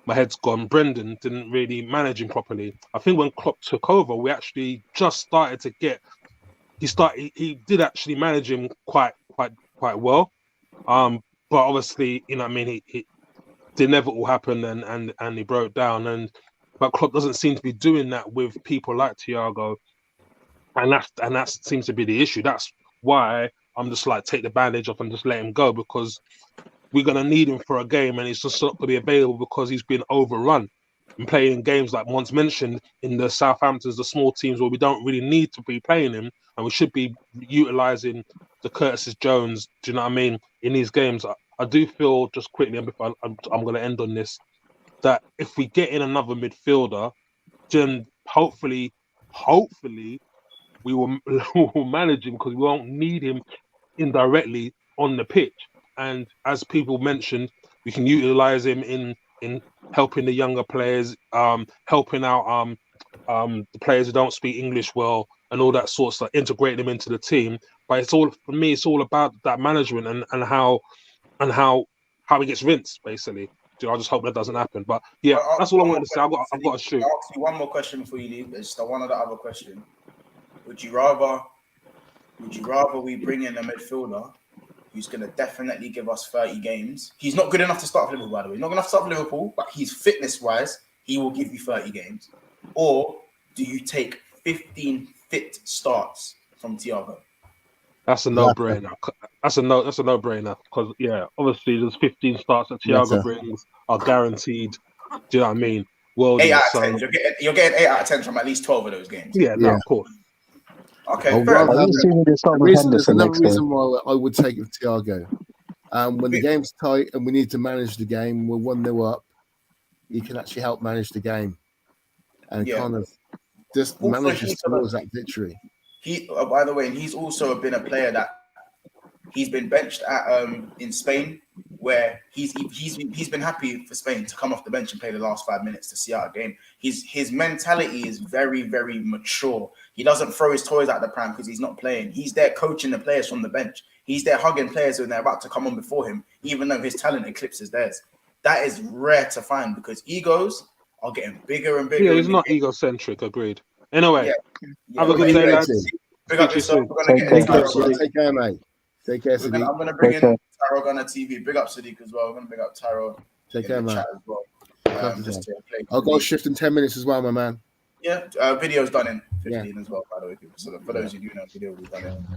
my head's gone, Brendan didn't really manage him properly. I think when Klopp took over, we actually just started to get. He did actually manage him quite well. But obviously, you know what I mean, the inevitable happened and he broke down, but Klopp doesn't seem to be doing that with people like Thiago, and that seems to be the issue. That's why I'm just like, take the bandage off and just let him go, because we're gonna need him for a game, and he's just not gonna be available because he's been overrun and playing games like Monts mentioned in the Southamptons, the small teams where we don't really need to be playing him, and we should be utilising the Curtis Jones. Do you know what I mean? In these games, I do feel, just quickly, I'm going to end on this, that if we get in another midfielder, then hopefully we will manage him, because we won't need him indirectly on the pitch. And as people mentioned, we can utilise him in helping the younger players, helping out the players who don't speak English well, and all that sort of stuff, integrate them into the team. But it's all, for me, it's all about that management and how he gets rinsed, basically. I just hope that doesn't happen. But yeah, that's all I wanted to say. I've got to shoot. I'll ask you one more question before you leave. It's one other question. Would you rather we bring in a midfielder who's going to definitely give us 30 games? He's not good enough to start for Liverpool, by the way. He's not good enough to start for Liverpool, but he's fitness-wise, he will give you 30 games. Or do you take 15 fit starts from Thiago? That's a no-brainer. That's a no-brainer, because obviously there's 15 starts that Thiago brings are guaranteed. Do you know what I mean? World 8 out of 10. You're getting 8 out of 10 from at least 12 of those games. Yeah, no, of course. Okay, fair enough. There's another reason why I would take Thiago. When the game's tight and we need to manage the game, we're 1-0 up. He can actually help manage the game and kind of just manage us towards that victory. By the way, he's also been a player that he's been benched at in Spain, where he's been happy for Spain to come off the bench and play the last 5 minutes to see out a game. His mentality is very, very mature. He doesn't throw his toys out the pram because he's not playing. He's there coaching the players from the bench. He's there hugging players when they're about to come on before him, even though his talent eclipses theirs. That is rare to find, because egos are getting bigger and bigger. Yeah, he's not egocentric. Agreed. Anyway, have a good day, lads. Big up yourself. Take care, mate. Take care, Sadiq. I'm going to bring in Taro Gunner TV. Big up Sadiq as well. We're going to big up Taro. Take care, man. As well. I'll go shift in 10 minutes as well, my man. Yeah, video's done in 15 as well, by the way. So for those who do know, video will be done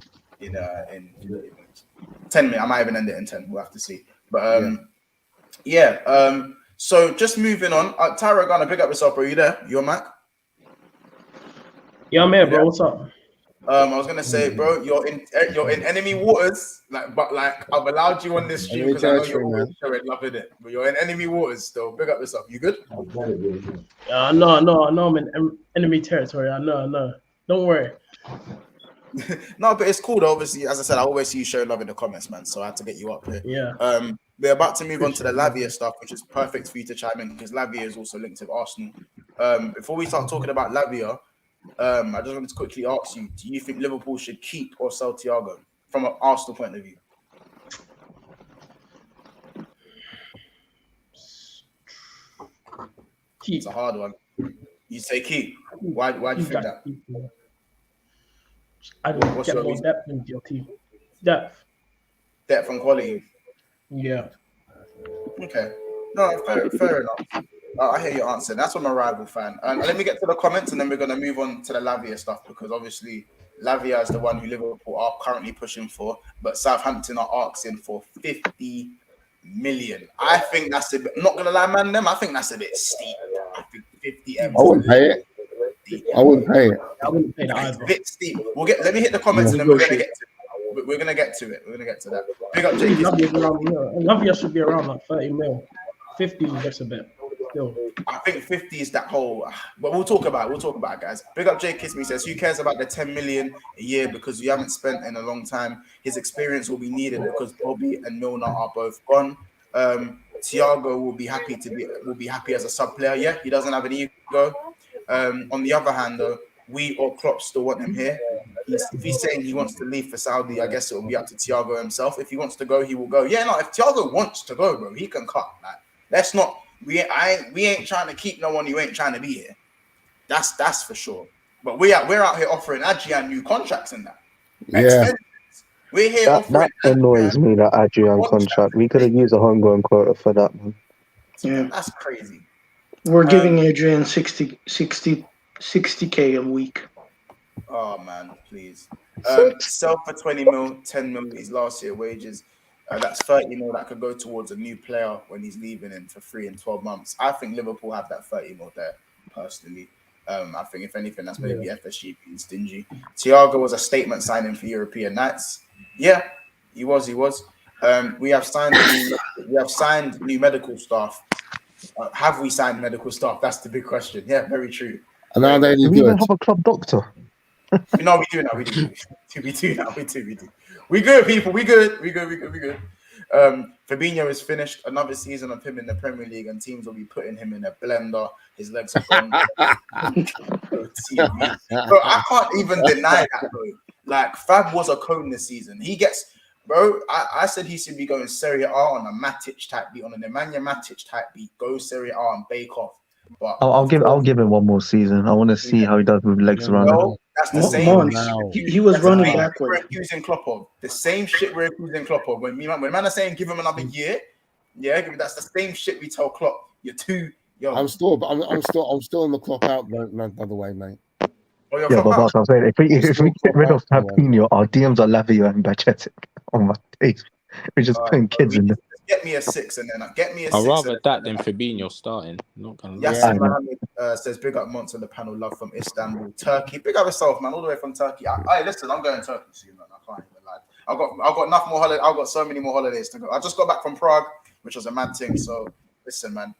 in 10 minutes. I might even end it in 10. We'll have to see. But so just moving on. Taro Gunner, big up yourself, bro. You there? You on Mac? Yeah, I'm here, bro. What's up? I was gonna say, bro, you're in enemy waters, but I've allowed you on this stream because I know you're always showing love in it. But you're in enemy waters still. Big up yourself. You good? I know. I'm in enemy territory. I know. Don't worry. No, but it's cool though. Obviously, as I said, I always see you showing love in the comments, man. So I had to get you up here. Yeah. We're about to move on to the Lavia stuff, which is perfect for you to chime in because Lavia is also linked with Arsenal. Before we start talking about Lavia, I just wanted to quickly ask you: do you think Liverpool should keep or sell Thiago from an Arsenal point of view? Keep. It's a hard one. You say keep. Why do you think that? I don't get more depth in your team. Depth and quality. Yeah. Okay. No, fair enough. I hear your answer. That's from a rival fan. And let me get to the comments, and then we're going to move on to the Lavia stuff, because obviously Lavia is the one who Liverpool are currently pushing for, but Southampton are asking for 50 million. I think that's a bit, I'm not going to lie, man, I think that's a bit steep. I think 50 M. I wouldn't pay it. I wouldn't pay it. I wouldn't pay that either. It's a bit steep. Let me hit the comments, and then we're going to get to it. We're going to get to it. We're going to get to that. Big up, Jake. Lavia should be around like 30 mil. 50, that's a bit. Still. I think 50 is that whole, but we'll talk about it, guys. Big up Jay Kiss Me says, who cares about the 10 million a year because we haven't spent in a long time. His experience will be needed because Bobby and Milner are both gone. Thiago will be happy as a sub player. Yeah, he doesn't have an ego. On the other hand, though, we or Klopp still want him here. if he's saying he wants to leave for Saudi, I guess it will be up to Thiago himself. If he wants to go, he will go. Yeah, no, if Thiago wants to go, bro, he can cut. Like, let's not. We ain't trying to keep no one who ain't trying to be here. That's for sure. But we're out here offering Adrian new contracts and that. Yeah. We're here That offering. annoys me, that Adrian contract. We could have used a homegrown quota for that, man. Yeah, that's crazy. We're giving Adrian 60K a week. Oh man, please. Sell for 20 mil, 10 mil his last year wages. That's 30 mil that could go towards a new player when he's leaving him for free in 12 months. I think Liverpool have that 30 mil there, personally. I think if anything, that's maybe FSG being stingy. Thiago was a statement signing for European nights. Yeah, he was. We have signed new medical staff. Have we signed medical staff? That's the big question. Yeah, very true. And are they any Do we even good? have a club doctor? No, we do now. We do. We good, people. We good. Fabinho is finished. Another season of him in the Premier League, and teams will be putting him in a blender. His legs are gone. Bro, I can't even deny that, bro. Like, Fab was a cone this season. He gets, bro. I said he should be going Serie A on a Matic type beat, on a Nemanja Matic type beat. Go Serie A and bake off. But I'll give him one more season. I want to see how he does with legs around. No, that's the same. Monts, he was running backward. We're accusing Klopp of the same shit we're accusing Klopp of. When man are saying give him another year, that's the same shit we tell Klopp. You're too. Yo. I'm still in the Klopp out, man, by the way, mate. Oh, but Mark, I'm saying if we get rid of Fabinho, our DMs are Lavia and Bachetic on my days. We're just putting kids in there. Get me a 6 and then get me a 6. I'd rather that than Fabinho starting. Not gonna lie. Yes, Mohammed says big up Monts on the panel. Love from Istanbul, Turkey. Big up yourself, man. All the way from Turkey. Hey, listen, I'm going to Turkey soon, man. I can't even lie. I've got enough more holidays. I've got so many more holidays to go. I just got back from Prague, which was a mad thing. So listen, man.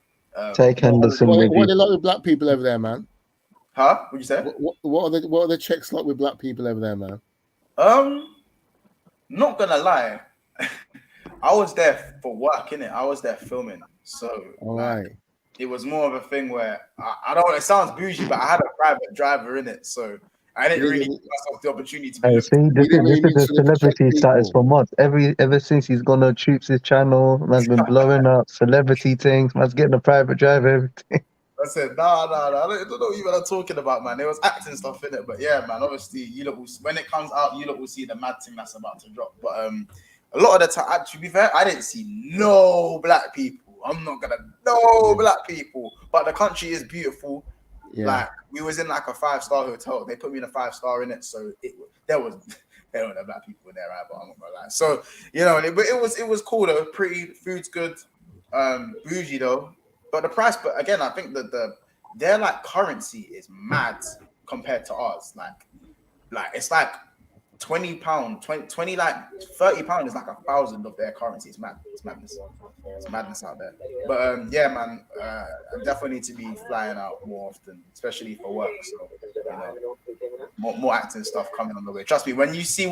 Take Henderson What with are they like with black people over there, man? Huh? What'd you say? What are the checks like with black people over there, man? Not gonna lie. I was there for work, innit? I was there filming. So it was more of a thing where I don't know, it sounds bougie, but I had a private driver in it. So I didn't really give myself the opportunity to be see, this is the celebrity status for Monts. Ever since he's gone on Troops' channel, man's been blowing up celebrity things, man's getting a private driver, everything. I said, no, I don't know what you were talking about, man. There was acting stuff in it, but yeah, man, obviously, when it comes out, you lot will see the mad thing that's about to drop. But a lot of the time, to be fair, I didn't see no black people. No black people. But the country is beautiful. Yeah. Like, we was in like a 5-star hotel. They put me in a 5-star in it, so there were no black people in there, right? But I'm not gonna lie. So but it was cool though. Pretty, food's good. Bougie though. But the price, but again, I think that their like currency is mad compared to ours. Like it's like £20, 20 like £30 is like 1,000 of their currency. It's mad. It's madness. It's madness out there. But yeah, man, I definitely need to be flying out more often, especially for work. So more acting stuff coming on the way. Trust me, when you see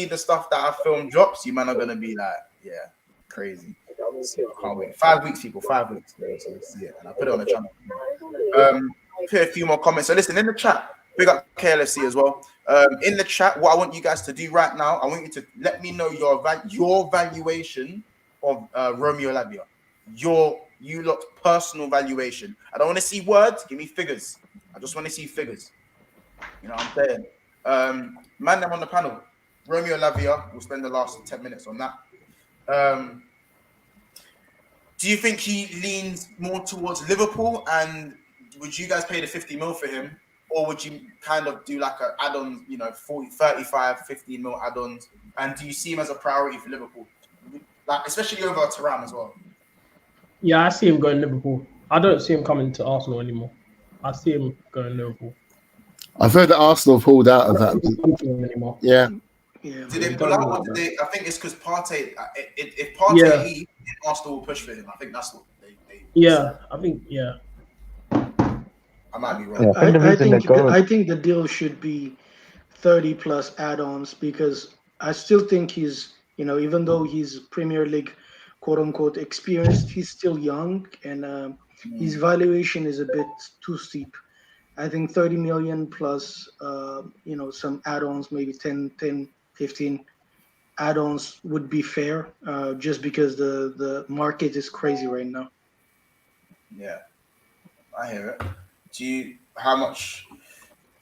the stuff that I film drops, you man are gonna be like, yeah, crazy. So I can't wait. 5 weeks, people. 5 weeks. So see it. And I put it on the channel. Put a few more comments. So listen, in the chat, big up KLFC as well. In the chat, what I want you guys to do right now, I want you to let me know your valuation of Romeo Lavia. You lot's personal valuation. I don't want to see words. Give me figures. I just want to see figures. You know what I'm saying? Man, them on the panel. Romeo Lavia. We'll spend the last 10 minutes on that. Do you think he leans more towards Liverpool? And would you guys pay the 50 mil for him? Or would you kind of do like an add-on, 40, 35, 15 mil add-ons? And do you see him as a priority for Liverpool? Like, especially over Thuram as well. Yeah, I see him going Liverpool. I don't see him coming to Arsenal anymore. I see him going Liverpool. I've heard that Arsenal pulled out of that. Anymore. Yeah. Did they pull out? Or did they? I think it's because Partey. If Partey leaves, Arsenal will push for him. I think that's what they I think. I might be wrong. Yeah, I think the deal should be 30 plus add-ons, because I still think he's, even though he's Premier League quote unquote experienced, he's still young, and his valuation is a bit too steep. I think 30 million plus, some add-ons, maybe 10, 15 add-ons would be fair, just because the market is crazy right now. Yeah, I hear it. How much,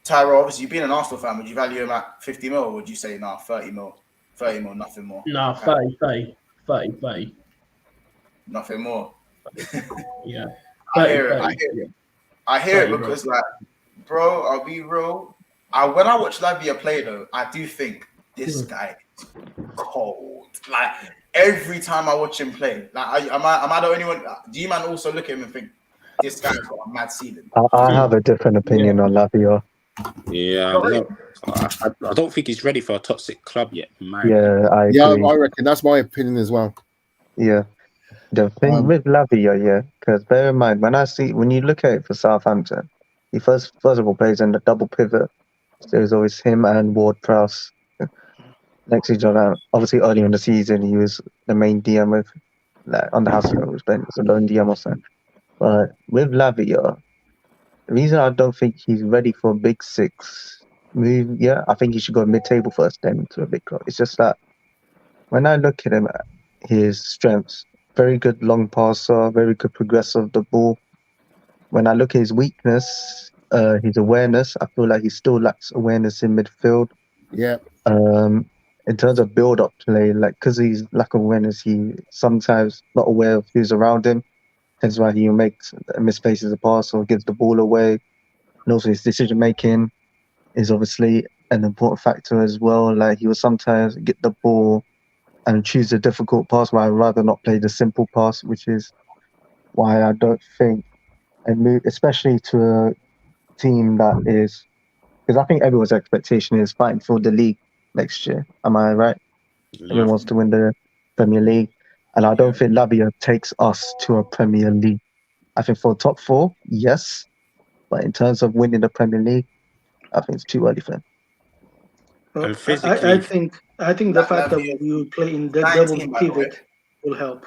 Tyro, obviously you've been an Arsenal fan, would you value him at 50 mil, or would you say, 30 mil? 30 mil, nothing more. Nah, 30. Nothing more. Yeah. 30, I hear it. 30, yeah. I hear it 30, because, bro, I'll be real. When I watch Lavia play, though, I do think this guy is cold. Like, every time I watch him play, am I the only one? Do you man also look at him and think this guy's got a mad ceiling? I have a different opinion on Lavia. Yeah, I don't think he's ready for a top 6 club yet. I agree. I reckon that's my opinion as well. Yeah. The thing with Lavia, because bear in mind, when you look at it for Southampton, he first of all plays in the double pivot. So there's always him and Ward-Prowse next to each other. Obviously, early in the season, he was the main DM with, on the house, was playing as a lone DM or something. But with Lavia, the reason I don't think he's ready for a big 6 move, I think he should go mid-table first, then to a big club. It's just that when I look at him, his strengths, very good long passer, very good progressor of the ball. When I look at his weakness, his awareness, I feel like he still lacks awareness in midfield. Yeah. In terms of build-up play, because he's lack of awareness, he sometimes not aware of who's around him. Hence why he misplaces a pass or gives the ball away. And also his decision-making is obviously an important factor as well. Like, he will sometimes get the ball and choose a difficult pass, where I'd rather not play the simple pass, which is why I don't think a move, especially to a team that is, because I think everyone's expectation is fighting for the league next year. Am I right? Yeah. Everyone wants to win the Premier League, and I don't think Lavia takes us to a Premier League. I think for top 4, yes, but in terms of winning the Premier League, I think it's too early for him. Well, I think the fact that we will play in the double pivot will help.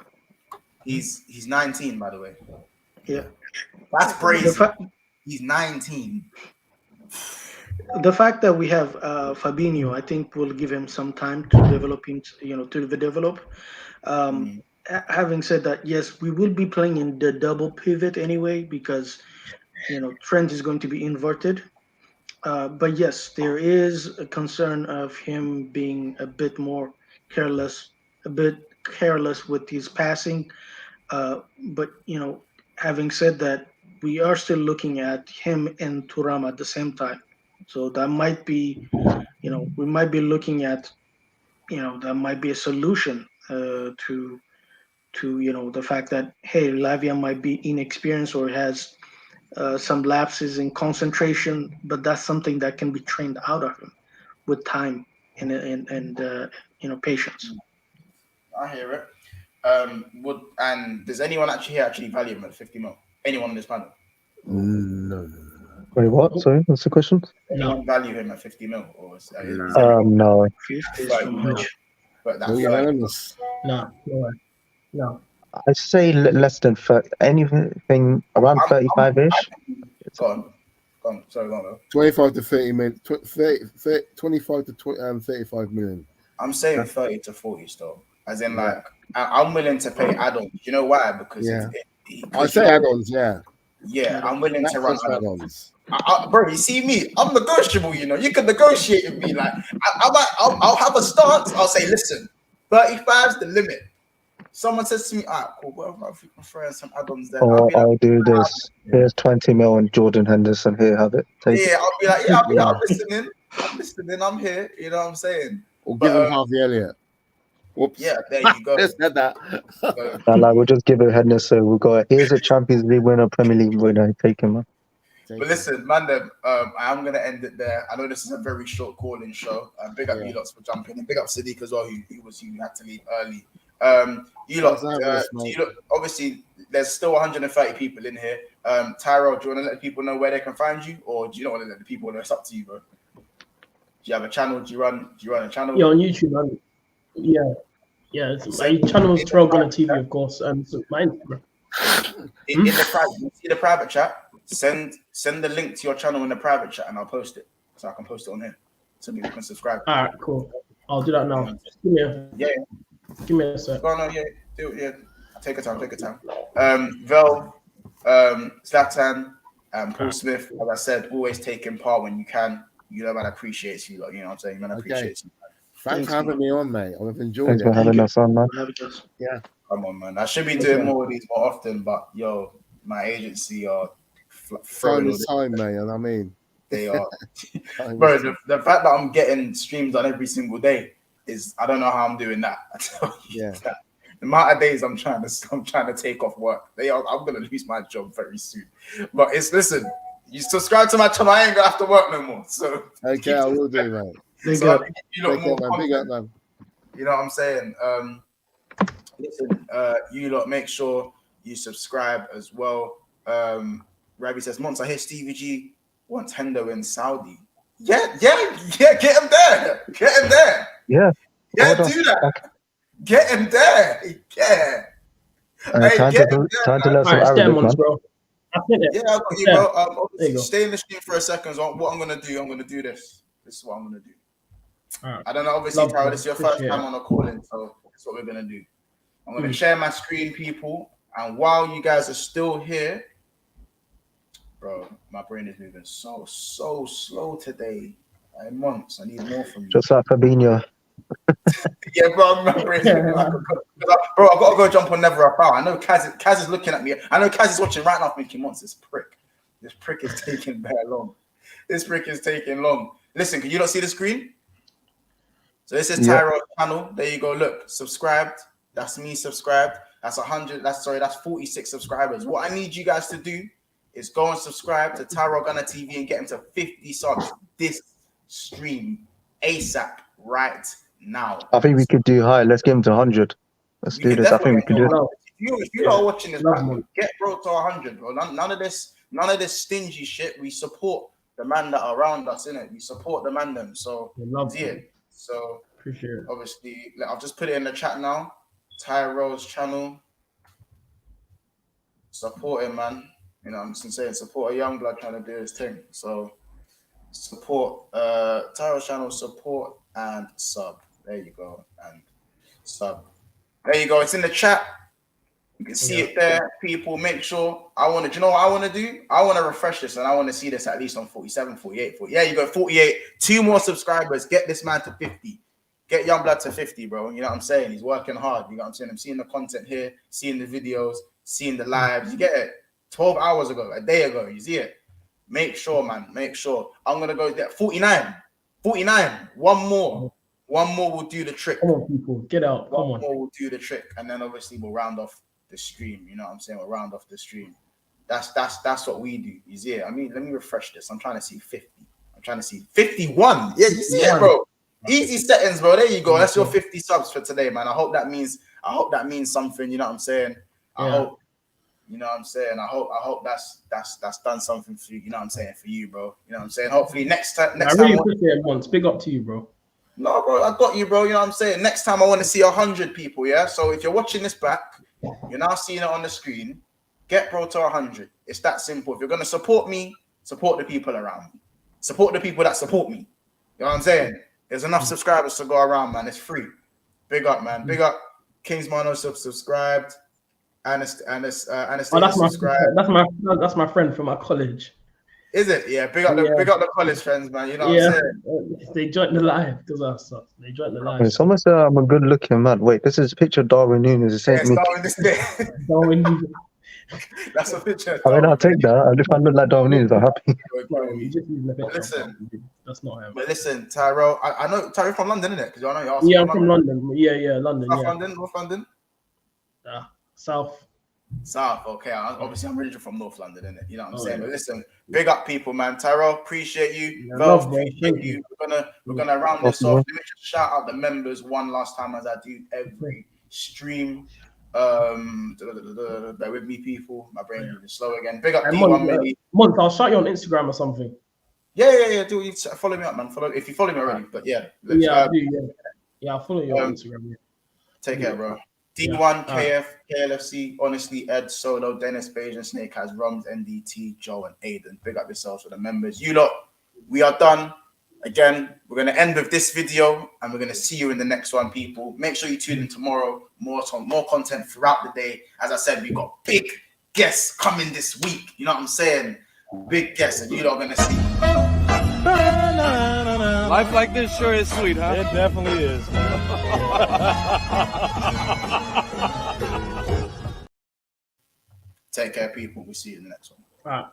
He's 19, by the way. Yeah, that's crazy. He's 19. The fact that we have Fabinho, I think, will give him some time to develop. Having said that, yes, we will be playing in the double pivot anyway, because Trent is going to be inverted. But yes, there is a concern of him being a bit careless with his passing. But having said that, we are still looking at him and Thuram at the same time. So that might be, we might be looking at, that might be a solution to the fact that, hey, Lavia might be inexperienced or has some lapses in concentration, but that's something that can be trained out of him with time and patience. I hear it. And does anyone actually value him at 50 mil? Anyone in this panel? No. Wait, what? Sorry, what's the question? Anyone value him at 50 mil? Or is no. 50 is too much. But that's No. I say less than 30, anything around 35-ish. Go on. Sorry, go on. 25 to 30 million, 25 to 35 million. I'm saying 30 to 40 still. As in, I'm willing to pay add-ons. You know why? Because I say add-ons, Yeah, I'm willing to run add-ons. Bro, you see me? I'm negotiable. You can negotiate with me. Like, I'll have a stance. I'll say, listen, 35's the limit. Someone says to me, all right, cool, what if we prefer some add-ons there? I'll do this. Here's 20 mil on Jordan Henderson. Here, have it. I'll be like, I'm listening. I'm here. You know what I'm saying? Or give him Harvey Elliott. Whoops. Yeah, there you go. Just said that. We'll just give it Henderson. We'll go, here's a Champions League winner, Premier League winner. Take him, man. But listen, man, I'm going to end it there. I know this is a very short calling show. Big up you lots for jumping in. Big up Sadiq as well, who had to leave early. You lot, obviously, there's still 130 people in here. Tyro, do you want to let people know where they can find you, or do you not want to let the people know? It's up to you, bro. Do you have a channel? Do you run a channel? Yeah, on YouTube. Yeah. My channel is Trogon TV, of course, and my Instagram. In the private, you see the private chat. send the link to your channel in the private chat, and I'll post it so I can post it on here so people can subscribe. All right, cool. I'll do that now. Give me a sec. Go on, yeah, do it, yeah. Take your time. Vel, Zlatan, Paul Smith, as I said, always taking part when you can. You know, man, appreciates you. Like, you know what I'm saying? Man, appreciates you. Thanks for having me on, mate. I've enjoyed Thanks it. for having us on, man. Yeah. Come on, man. I should be doing more of these more often, but yo, my agency are Time is time, mate. And I mean, they are. Bro, the fact that I'm getting streams on every single day is, I don't know how I'm doing that. I tell you that. The amount of days I'm trying to take off work, I'm gonna lose my job very soon. But listen, you subscribe to my channel, I ain't gonna have to work no more. So okay, I will do, mate. You know what I'm saying? Listen, you lot make sure you subscribe as well. Ravi says, Monts, I hear Stevie G wants Hendo in Saudi. Yeah, get him there. Yeah. Do that. Get him there. Yeah. Time to learn some Arabic, man. Bro. Yeah, I got you, bro. Stay in the stream for a second. So what I'm gonna do this. This is what I'm gonna do. Right. I don't know, obviously, Tyler, this is your first time on a call-in, so that's what we're gonna do. I'm gonna share my screen, people, and while you guys are still here, bro, my brain is moving so slow today. Months, I need more from you. Just like Fabinho. Yeah, bro, my brain is moving like bro, I've got to go jump on Never a Foul. I know Kaz is looking at me. I know Kaz is watching right now thinking, Monts, this prick is taking very long. This prick is taking long. Listen, can you not see the screen? So this is Tyro's channel. There you go. Look, subscribed. That's me subscribed. That's 100. That's 46 subscribers. What I need you guys to do is go and subscribe to Tyro Gunner TV and get him to 50 subs this stream ASAP right now. I think we could do high. Let's get him to 100. Let's do this. I think we can do it. If you are watching this back, get bro to 100, bro. None of this stingy shit. We support the man that are around us, innit? We support the man them. So So appreciate it. Obviously, I'll just put it in the chat now. Tyro's channel. Support him, man. You know, I'm just saying, support a young blood trying to do his thing. So support Tyro's channel, support and sub. There you go. And sub. There you go. It's in the chat. You can see it there. People, make sure. Do you know what I want to do? I want to refresh this and I want to see this at least on 47, 48, 40. Yeah, you go 48. 2 more subscribers. Get this man to 50. Get Youngblood to 50, bro. You know what I'm saying? He's working hard. You know what I'm saying? I'm seeing the content here, seeing the videos, seeing the lives. You get it? 12 hours ago, a day ago. You see it? Make sure, man. Make sure. I'm going to go there. 49. 49. One more. One more will do the trick. Come on, people. Get out. Come on. One more will do the trick. And then obviously we'll round off the stream. You know what I'm saying? We'll round off the stream. That's what we do. You see it? I mean, let me refresh this. I'm trying to see 50. I'm trying to see 51. Yeah, you see it, bro. Easy settings, bro. There you go. That's your 50 subs for today, man. I hope that means something. You know what I'm saying? I hope. You know what I'm saying? I hope that's done something for you. You know what I'm saying? For you, bro. You know what I'm saying? Hopefully next time. I really appreciate it, Monts. Big up to you, bro. No, bro, I got you, bro. You know what I'm saying? Next time I want to see 100 people, yeah? So if you're watching this back, you're now seeing it on the screen, get bro to 100. It's that simple. If you're going to support me, support the people around me. Support the people that support me. You know what I'm saying? There's enough subscribers to go around, man. It's free. Big up, man. Big up. Kingsman also subscribed. Anastasia subscribed. That's my friend from my college. Is it? Yeah. Big up the college friends, man. You know what I'm saying? They joined the live because I suck. They joined the live. It's almost I'm a good looking man. Wait, this is a picture of Darwin Nunes. The same Darwin this day. Darwin Nunes. That's a picture. I mean, I'll take that. If I look like Darwin Nunes, I'm happy. Listen, that's not him. But listen, Tyro, I know Tyro from London, isn't it? Because I know you're asking. Yeah, I'm from London. Yeah, London. South London, North London. South. Okay. Obviously, I'm originally from North London, innit? You know what I'm saying? Yeah. But listen, big up people, man. Tyro, appreciate you. Vel, appreciate you. We're gonna round this off. Let me just shout out the members one last time, as I do every stream. Bear with me, people. My brain is slow again. Big up D1 Monts, I'll shout you on Instagram or something. Yeah. Do you follow me up, man? If you follow me already, but yeah. I do. Yeah, I'll follow you on Instagram. Yeah. Take care, bro. D1, KF, KLFC, honestly, Ed, Solo, Dennis, Beige, and Snake has Rums, NDT, Joe, and Aiden. Big up yourselves for the members. You lot, we are done. Again, we're going to end with this video, and we're going to see you in the next one, people. Make sure you tune in tomorrow. More content throughout the day. As I said, we got big guests coming this week. You know what I'm saying? Big guests, and you lot are going to see. Life like this sure is sweet, huh? It definitely is. Take care, people. We'll see you in the next one. All right.